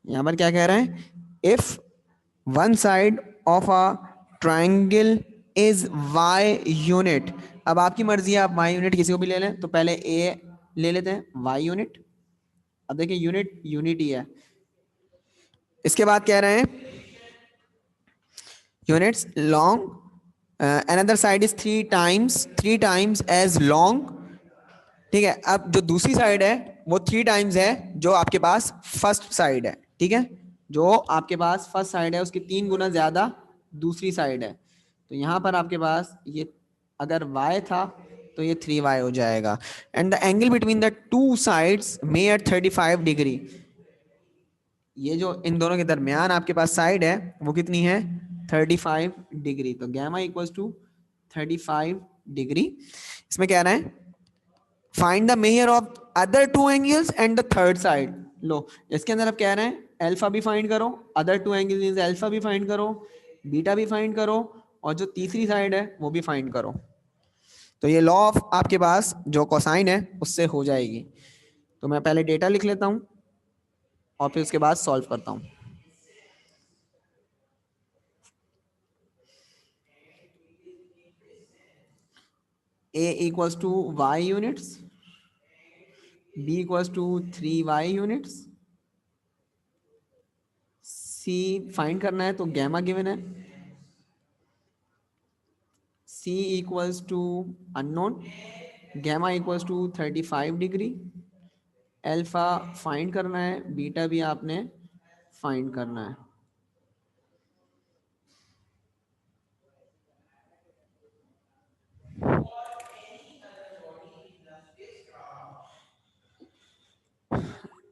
यहाँ पर क्या कह रहे हैं, if one side of a triangle is y unit. अब आपकी मर्जी है, आप वाई यूनिट किसी को भी ले लें, तो पहले ए ले लेते हैं वाई यूनिट। अब देखिए यूनिट यूनिट ही है, इसके बाद कह रहे हैं units long another side is three times as long, ठीक है। अब जो दूसरी साइड है वो 3 टाइम्स है जो आपके पास फर्स्ट साइड है, ठीक है, जो आपके पास फर्स्ट साइड है उसकी 3 गुना ज्यादा दूसरी साइड है। तो यहाँ पर आपके पास ये अगर y था तो ये 3y हो जाएगा। And the angle between the two sides may at 35 degree, ये जो इन दोनों के दरमियान आपके पास साइड है वो कितनी है, 35 डिग्री। तो गैमा इक्वल्स टू 35 डिग्री। इसमें कह रहा है find the measure of other two angles and the third side, लो इसके अंदर अब कह रहे हैं अल्फा भी फाइंड करो, अदर टू एंगल्स अल्फा भी फाइंड करो, बीटा भी फाइंड करो, और जो तीसरी साइड है वो भी फाइंड करो। तो ये लॉ ऑफ आपके पास जो कोसाइन है उससे हो जाएगी। तो मैं पहले डेटा लिख लेता हूं और फिर उसके बाद सॉल्व करता हूं। a equals to y units, b equals to 3y units, c find करना है तो गैमा गिवन है, c equals to unknown, gamma equals to 35 degree, alpha find करना है, बीटा भी आपने फाइंड करना है।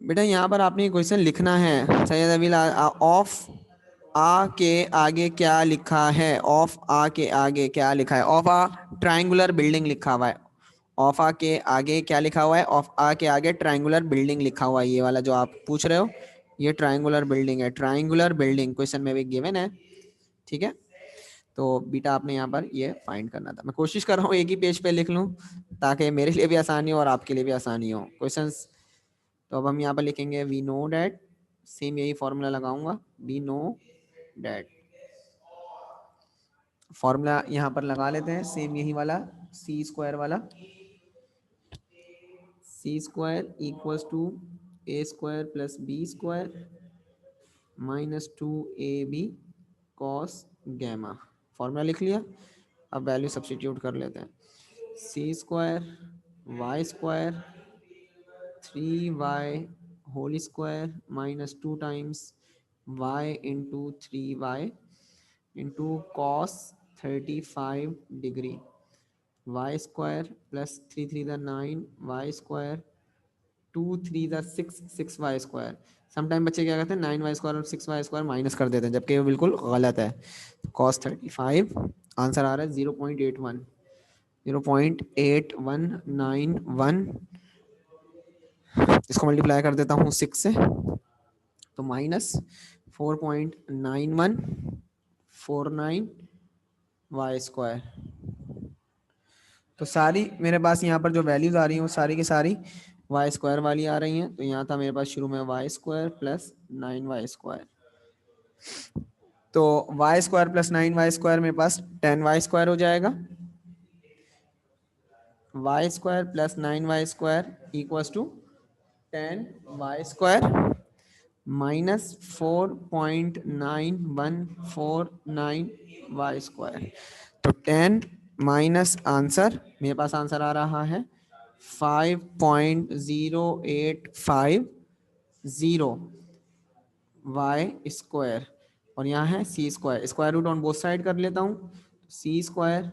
बेटा यहाँ पर आपने क्वेश्चन लिखना है सैयद अवील, ऑफ आ के आगे क्या लिखा है, ऑफ आ के आगे क्या लिखा है, ऑफ आ ट्रायंगुलर बिल्डिंग लिखा हुआ है, ऑफ आ के आगे क्या लिखा हुआ है, ऑफ आ के आगे ट्रायंगुलर बिल्डिंग लिखा हुआ है, ये वाला जो आप पूछ रहे हो ये ट्रायंगुलर बिल्डिंग है, ट्रायंगुलर बिल्डिंग क्वेश्चन में भी गिवन है, ठीक है। तो बीटा आपने यहाँ पर ये फाइंड करना था। मैं कोशिश कर रहा हूँ एक ही पेज पे लिख लूँ ताकि मेरे लिए भी आसानी हो और आपके लिए भी आसानी हो क्वेश्चंस। तो अब हम यहाँ पर लिखेंगे वी नो डैट, सेम यही फॉर्मूला लगाऊंगा, वी नो डैट, फॉर्मूला यहाँ पर लगा लेते हैं सेम यही वाला, सी स्क्वायर वाला, c square equals to a square plus b square minus 2ab cos gamma. Formula लिख लिया, अब वैल्यू सब्स्टिट्यूट कर लेते हैं, c square y square 3y whole square minus 2 times y into 3y into cos 35 degree, y square plus 3 3 द 9 y square 2 3 द 6 6 y square. Sometime बच्चे क्या करते हैं 9 वाई स्क्वायर और 6 वाई स्क्वायर माइनस कर देते हैं, जबकि वो बिल्कुल गलत है। कॉस 35 आंसर आ रहा है 0.81, 0.8191, इसको मल्टीप्लाई कर देता हूँ 6 से तो माइनस 4.9149 वाई स्क्वायर। तो सारी मेरे पास यहाँ पर जो वैल्यूज आ रही हैं वो सारी की सारी वाई स्क्वायर वाली आ रही हैं। तो यहाँ था मेरे पास शुरू में y square plus 9 y square, तो y square plus 9 y square मेरे पास 10 वाई स्क्वायर हो जाएगा, y square plus 9 y square equals to 10 y square minus 4.9149 y square. तो 10 माइनस आंसर मेरे पास आंसर आ रहा है 5.0850 वाई स्क्वायर, और यहाँ है c square, square root on both side कर लेता हूँ, सी स्क्वायर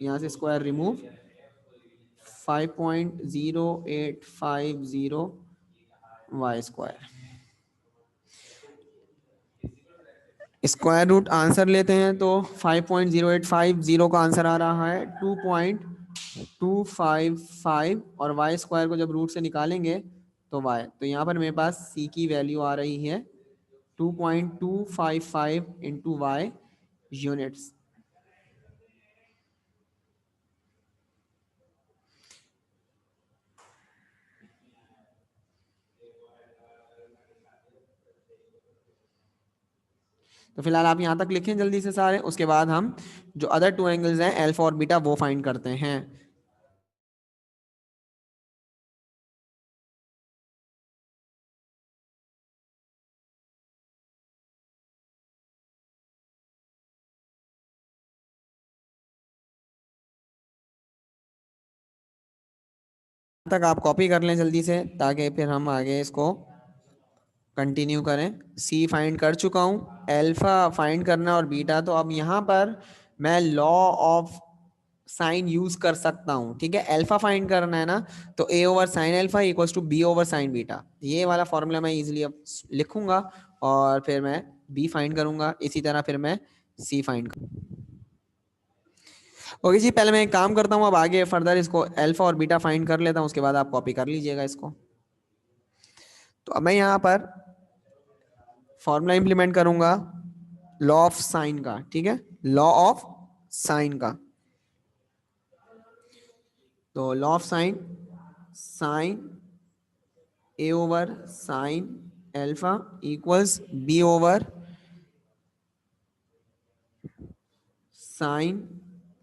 यहाँ से square remove 5.0850 y square, square root answer लेते हैं तो 5.0850 का आंसर आ रहा है 2.255, और वाई स्क्वायर को जब रूट से निकालेंगे तो वाई, तो यहाँ पर मेरे पास सी की वैल्यू आ रही है 2.255 इंटू वाई यूनिट्स। तो फिलहाल आप यहाँ तक लिखें जल्दी से सारे, उसके बाद हम जो अदर टू एंगल्स हैं अल्फा और बीटा वो फाइंड करते हैं। तक आप कॉपी कर लें जल्दी से ताकि फिर हम आगे इसको कंटिन्यू करें। सी फाइंड कर चुका हूँ, अल्फा फाइंड करना और बीटा, तो अब यहाँ पर मैं लॉ ऑफ साइन यूज कर सकता हूँ, ठीक है। अल्फा फाइंड करना है ना, तो a over sine alpha equals to b over sine beta, ये वाला फॉर्मूला मैं इजीली अब लिखूंगा और फिर मैं बी फाइंड करूंगा, इसी तरह फिर मैं सी फाइंड करूंगा। ओके जी, पहले मैं एक काम करता हूँ, अब आगे फर्दर इसको अल्फा और बीटा फाइंड कर लेता हूँ, उसके बाद आप कॉपी कर लीजिएगा इसको। तो अब मैं यहाँ पर फॉर्मूला इंप्लीमेंट करूंगा लॉ ऑफ साइन का, ठीक है, लॉ ऑफ साइन का। तो law of sine, sine A over sine alpha equals B over sine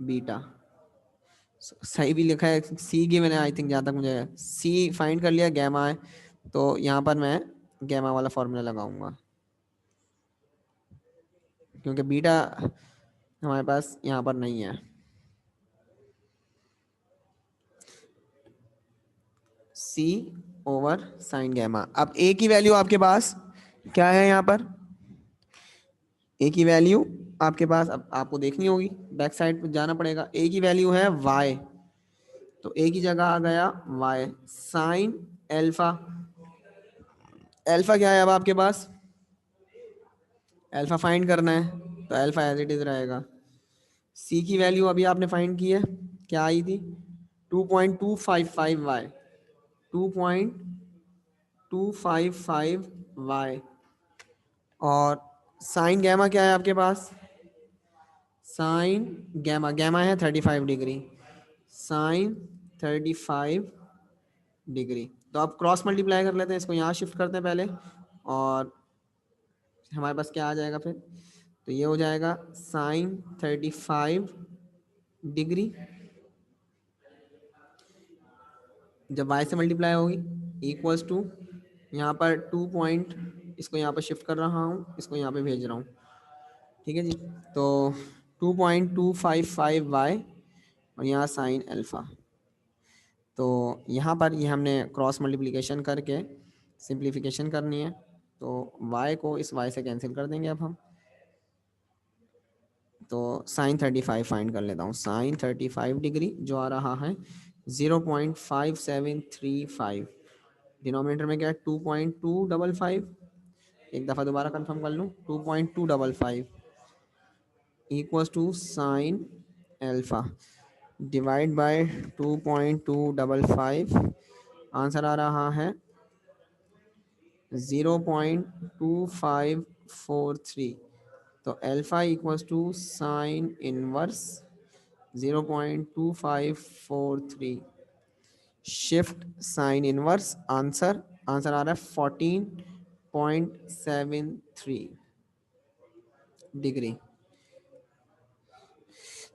beta. सही भी लिखा है, सी की मैंने आई थिंक, जहाँ तक मुझे सी फाइंड कर लिया, गैमा है, तो यहाँ पर मैं गैमा वाला फॉर्मूला लगाऊंगा, क्योंकि बीटा हमारे पास यहाँ पर नहीं है। C over sine gamma. अब ए की वैल्यू आपके पास क्या है, यहाँ पर ए की वैल्यू आपके पास अब आपको देखनी होगी, बैक साइड पर जाना पड़ेगा। ए की वैल्यू है वाई, तो ए की जगह आ गया वाई साइन एल्फा। एल्फा क्या है अब आपके पास, एल्फा फाइंड करना है, तो एल्फा एज इट इज रहेगा। सी की वैल्यू अभी आपने फाइंड की है, क्या आई थी, 2.255 वाई, 2.255 वाई। और साइन गैमा क्या है आपके पास, साइन गैमा, गैमा है 35 डिग्री, साइन 35 डिग्री। तो आप क्रॉस मल्टीप्लाई कर लेते हैं, इसको यहाँ शिफ्ट करते हैं पहले, और हमारे पास क्या आ जाएगा फिर, तो ये हो जाएगा साइन 35 डिग्री जब y से मल्टीप्लाई होगी इक्वल्स टू, यहाँ पर 2 पॉइंट, इसको यहाँ पर शिफ्ट कर रहा हूँ, इसको यहाँ पे भेज रहा हूँ, ठीक है जी। तो 2.255 वाई और यहाँ साइन अल्फा। तो यहाँ पर ये हमने क्रॉस मल्टीप्लिकेशन करके सिंप्लीफिकेशन करनी है, तो y को इस y से कैंसिल कर देंगे अब हम। तो साइन 35 फाइंड कर लेता हूँ, साइन 35 डिग्री जो आ रहा है 0.5735, डिनोमिनेटर में क्या है 2.255, एक दफ़ा दोबारा कंफर्म कर लूँ, 2.255 equals to sine alpha divide by 2.255, answer आ रहा है 0.2543। तो alpha equals to sine inverse 0.2543, shift sine inverse, answer answer आ रहा है 14.73 डिग्री।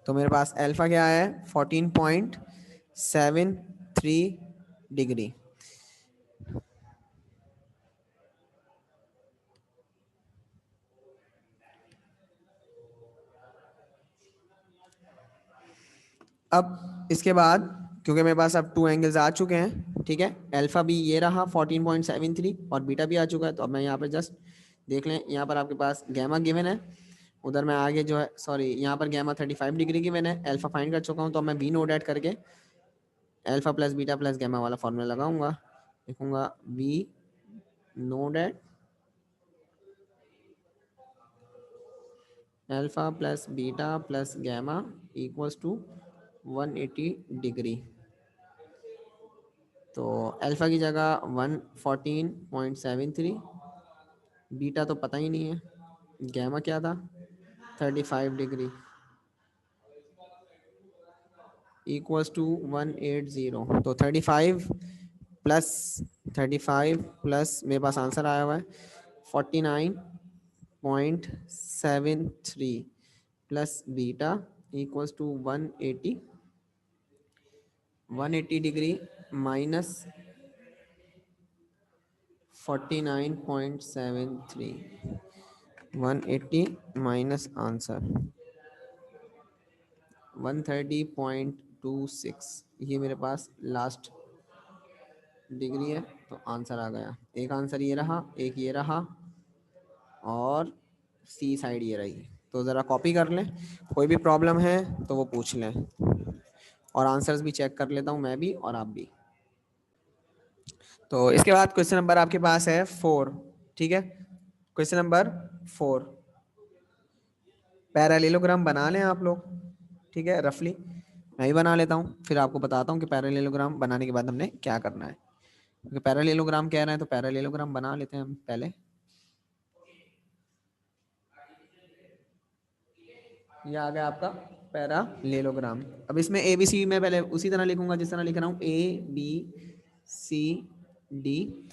तो मेरे पास अल्फा क्या है 14.73 डिग्री। अब इसके बाद क्योंकि मेरे पास अब 2 एंगल्स आ चुके हैं, ठीक है, अल्फा भी ये रहा 14.73 और बीटा भी आ चुका है, तो अब मैं यहाँ पर जस्ट देख लें, यहाँ पर आपके पास गैमा गिवन है, उधर मैं आगे जो है, सॉरी, यहाँ पर गैमा 35 डिग्री गिवन है, अल्फा फाइंड कर चुका हूँ, तो मैं वी नोट ऐड करके alpha plus beta plus gamma वाला फॉर्मूला लगाऊंगा, लिखूंगा we note add alpha plus beta plus gamma equals to 180 degree. तो अल्फा की जगह 114.73, बीटा तो पता ही नहीं है, गैमा क्या था 35 डिग्री इक्वल्स टू 180। तो 35 प्लस मेरे पास आंसर आया हुआ है 49.73 plus beta equals to 180 degree minus 49.73, 180 minus answer 130.26, ये मेरे पास लास्ट डिग्री है, तो आंसर आ गया। एक आंसर ये रहा, एक ये रहा, और सी साइड ये रही। तो ज़रा कॉपी कर लें, कोई भी प्रॉब्लम है तो वो पूछ लें, और आंसर्स भी चेक कर लेता हूँ मैं भी और आप भी। तो इसके बाद क्वेश्चन नंबर आपके पास है 4, ठीक है, क्वेश्चन नंबर 4, पैरेललोग्राम बना लें आप लोग, ठीक है, रफली मैं भी बना लेता हूँ, फिर आपको बताता हूँ कि पैरेललोग्राम बनाने के बाद हमने क्या करना है। पैरेललोग्राम कह रहे हैं तो पैरेललोग्राम बना लेते हैं हम पहले। ये आ गया आपका पैरेललोग्राम। अब इसमें ए बी सी मैं पहले उसी तरह लिखूंगा जिस तरह लिख रहा हूँ, ए बी सी डी,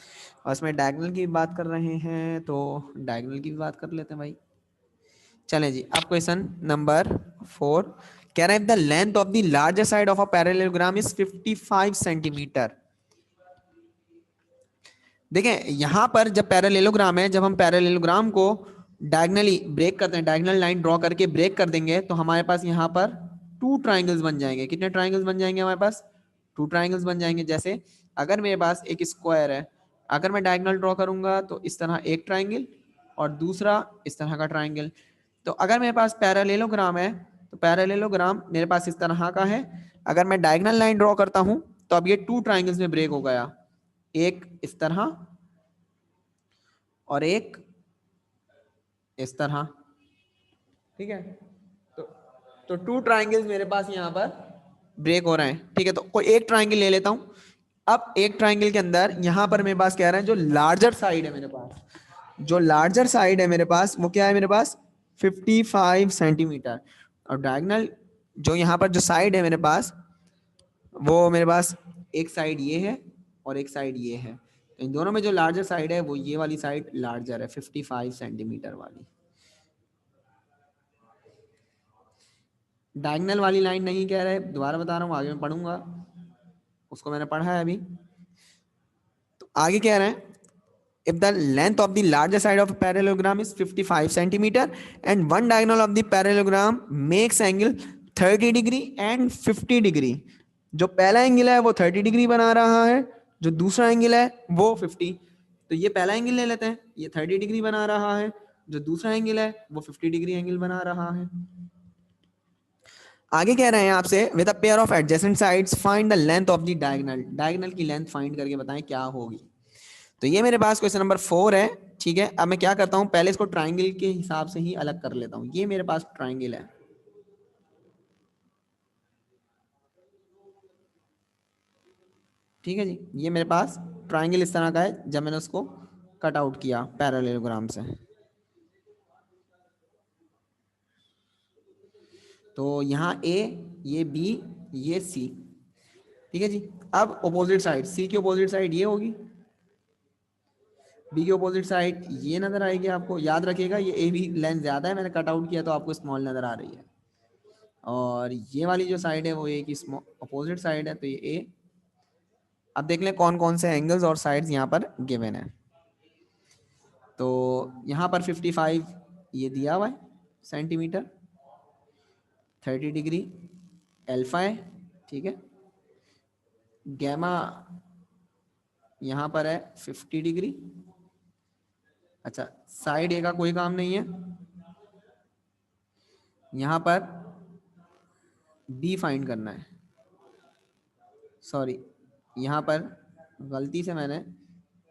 और इसमें डायगोनल की बात कर रहे हैं तो डायगोनल की भी बात कर लेते हैं भाई। चलें जी, अब क्वेश्चन नंबर 4 कह रहे हैं, the length of the larger side of a parallelogram is 55 centimetre. देखें यहां पर जब पैरेललोग्राम है, जब हम पैरेललोग्राम को डायगनली ब्रेक करते हैं, डायगनल लाइन ड्रॉ करके ब्रेक कर देंगे तो हमारे पास यहाँ पर 2 ट्राइंगल्स बन जाएंगे। कितने ट्राइंगल्स बन जाएंगे हमारे पास? 2 ट्राइंगल्स बन जाएंगे। जैसे अगर मेरे पास एक स्क्वायर है, अगर मैं डायगनल ड्रॉ करूंगा तो इस तरह एक ट्राइंगल और दूसरा इस तरह का ट्राइंगल। तो अगर मेरे पास पैरेललोग्राम है तो पैरेललोग्राम मेरे पास इस तरह का है। अगर मैं डायगनल लाइन ड्रॉ करता हूं तो अब ये 2 ट्राइंगल्स में ब्रेक हो गया, एक इस तरह और एक इस तरह, ठीक है। तो 2 ट्राइंगल्स मेरे पास यहाँ पर ब्रेक हो रहे हैं, ठीक है। तो कोई एक ट्राइंगल ले लेता हूँ। अब एक ट्राइंगल के अंदर यहाँ पर मेरे पास कह रहे हैं जो लार्जर साइड है मेरे पास, जो लार्जर साइड है मेरे पास वो क्या है मेरे पास 55 सेंटीमीटर, और डायगनल जो यहाँ पर जो साइड है मेरे पास वो मेरे पास एक साइड ये है और एक साइड ये है। तो इन दोनों में जो लार्जर साइड है वो ये वाली साइड लार्जर है, 55 सेंटीमीटर वाली। डायगनल वाली लाइन नहीं कह रहे, दोबारा बता रहा हूँ, आगे मैं पढ़ूंगा, उसको मैंने पढ़ा है अभी। तो आगे कह रहे हैं, if the length of the larger side of a parallelogram is 55 centimeter and one diagonal of the parallelogram makes angle 30 degree and 50 degree, जो पहला एंगल है वो 30 डिग्री बना रहा है, जो दूसरा एंगल है वो 50। तो ये पहला एंगल ले लेते हैं, ये 30 डिग्री बना रहा है, जो दूसरा एंगल है वो 50 डिग्री एंगल बना रहा है। आगे कह रहे हैं आपसे, with a pair of adjacent sides find the length of the diagonal, diagonal की लेंथ फाइंड करके बताएं क्या होगी। तो ये मेरे पास क्वेश्चन नंबर 4 है, ठीक है। अब मैं क्या करता हूं, पहले इसको ट्राइंगल के हिसाब से ही अलग कर लेता हूं। ये मेरे पास ट्राइंगल है, ठीक है जी। ये मेरे पास ट्राइंगल इस तरह का है जब मैंने उसको कट आउट किया पैरेललोग्राम से। तो यहाँ ए, ये बी, ये सी, ठीक है जी। अब ऑपोजिट साइड, सी की ऑपोजिट साइड ये होगी, बी की ऑपोजिट साइड ये नजर आएगी आपको। याद रखिएगा ये ए बी लेंथ ज्यादा है, मैंने कट आउट किया तो आपको स्मॉल नजर आ रही है। और ये वाली जो साइड है वो ए की अपोजिट साइड है, तो ये ए। अब देख लें कौन कौन से एंगल्स और साइड्स यहाँ पर गिवन है। तो यहाँ पर 55 ये दिया हुआ है सेंटीमीटर, 30 डिग्री अल्फा है, ठीक है। गैमा यहाँ पर है 50 डिग्री। अच्छा, साइड ए का कोई काम नहीं है, यहाँ पर बी फाइंड करना है। सॉरी, यहाँ पर गलती से मैंने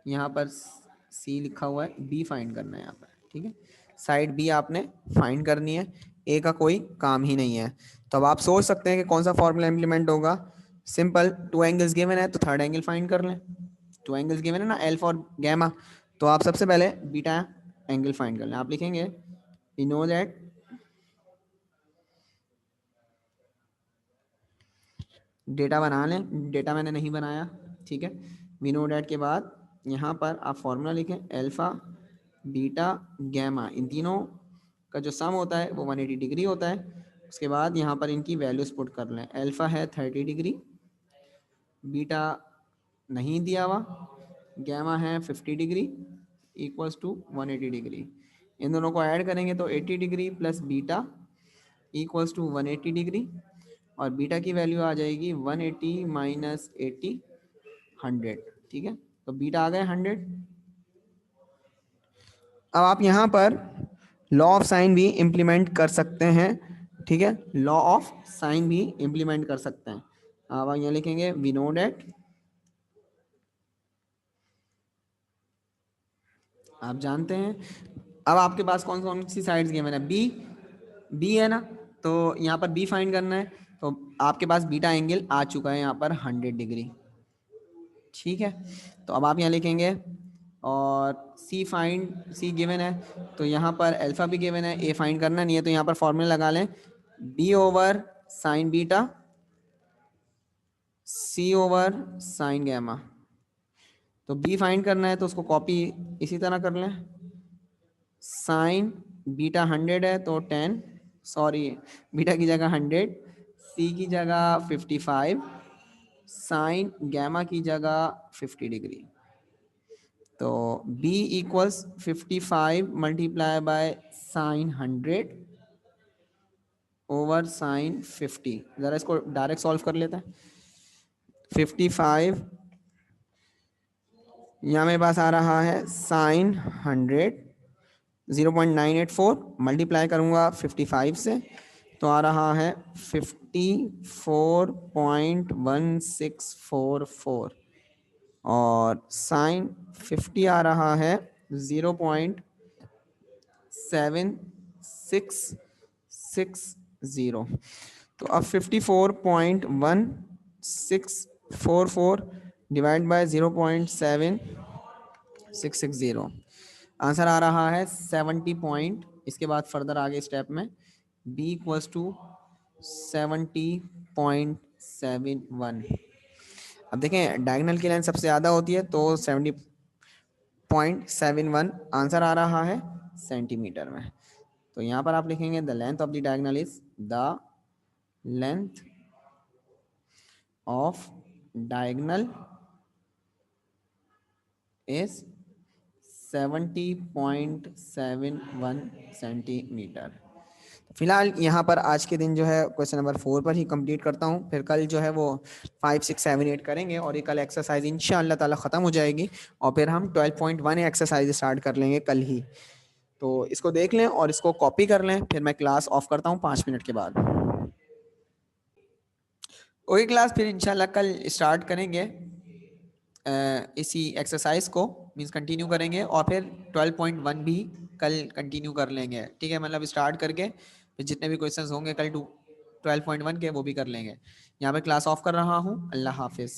यहाँ पर सी लिखा हुआ है, बी फाइंड करना है यहाँ पर, ठीक है। साइड बी आपने फाइंड करनी है, ए का कोई काम ही नहीं है। तो अब आप सोच सकते हैं कि कौन सा फॉर्मूला इंप्लीमेंट होगा। सिंपल, 2 एंगल्स गिवन है तो थर्ड एंगल फाइंड कर लें। 2 एंगल्स गिवन है ना, एल्फा और गैमा, तो आप सबसे पहले बीटा एंगल फाइंड कर लें। आप लिखेंगे वी नो दैट डेटा बना लें, डेटा मैंने नहीं बनाया, ठीक है। वी नो डैट के बाद यहाँ पर आप फॉर्मूला लिखें, अल्फा बीटा गैमा, इन तीनों का जो सम होता है वो 180 डिग्री होता है। उसके बाद यहाँ पर इनकी वैल्यूज पुट कर लें। अल्फा है 30 डिग्री, बीटा नहीं दिया हुआ, गैमा है 50 डिग्री इक्वल्स टू 180 डिग्री। इन दोनों को ऐड करेंगे तो 80 degree plus beta equals to 180 degree, और बीटा की वैल्यू आ जाएगी 180 माइनस 80, 100, ठीक है। तो बीटा आ गया 100। अब आप यहाँ पर लॉ ऑफ साइन भी इम्प्लीमेंट कर सकते हैं, ठीक है। लॉ ऑफ साइन भी इम्प्लीमेंट कर सकते हैं। अब यहाँ लिखेंगे वी नो डैट, आप जानते हैं। अब आपके पास कौन कौन सी साइड्स गए, मैंने बी, बी है ना, तो यहाँ पर बी फाइंड करना है। तो आपके पास बीटा एंगल आ चुका है यहाँ पर 100 डिग्री, ठीक है। तो अब आप यहाँ लिखेंगे और सी फाइंड, सी गिवन है तो यहाँ पर अल्फा भी गिवन है, ए फाइंड करना नहीं है, तो यहाँ पर फॉर्मूला लगा लें बी ओवर साइन बीटा सी ओवर साइन गैमा। तो बी फाइंड करना है तो उसको कॉपी इसी तरह कर लें, साइन बीटा 100 है तो 10, सॉरी बीटा की जगह 100, सी की जगह 55, साइन गैमा की जगह 50 डिग्री। तो b equals 55 multiply by sine 100 over sine 50। ज़रा इसको डायरेक्ट सॉल्व कर लेते हैं। 55 यहाँ मेरे पास आ रहा है साइन 100, 0.984 मल्टीप्लाई करूँगा 55 से तो आ रहा है 54.1644 और साइन 50 आ रहा है 0.7660। तो अब 54.1644 डिवाइड बाय 0.7660, आंसर आ रहा है 70 पॉइंट। इसके बाद फर्दर आगे स्टेप में b इक्वल्स टू 70.71। अब देखें डायगोनल की लाइन सबसे ज़्यादा होती है तो 70.71 आंसर आ रहा है सेंटीमीटर में। तो यहाँ पर आप लिखेंगे the length of the diagonal is the length of diagonal is 70.71 centimetre. फिलहाल यहाँ पर आज के दिन जो है क्वेश्चन नंबर 4 पर ही कंप्लीट करता हूँ, फिर कल जो है वो 5, 6, 7, 8 करेंगे और ये कल एक्सरसाइज इंशाअल्लाह ताला ख़त्म हो जाएगी और फिर हम 12.1 एक्सरसाइज स्टार्ट कर लेंगे कल ही। तो इसको देख लें और इसको कॉपी कर लें, फिर मैं क्लास ऑफ करता हूँ 5 मिनट के बाद। ओके क्लास, फिर इंशाल्लाह कल स्टार्ट करेंगे इसी एक्सरसाइज को, मींस कंटिन्यू करेंगे और फिर 12.1 भी कल कंटिन्यू कर लेंगे, ठीक है। मतलब स्टार्ट करके फिर जितने भी क्वेश्चंस होंगे कल 12.1 के वो भी कर लेंगे। यहाँ पे क्लास ऑफ कर रहा हूँ। अल्लाह हाफिज़।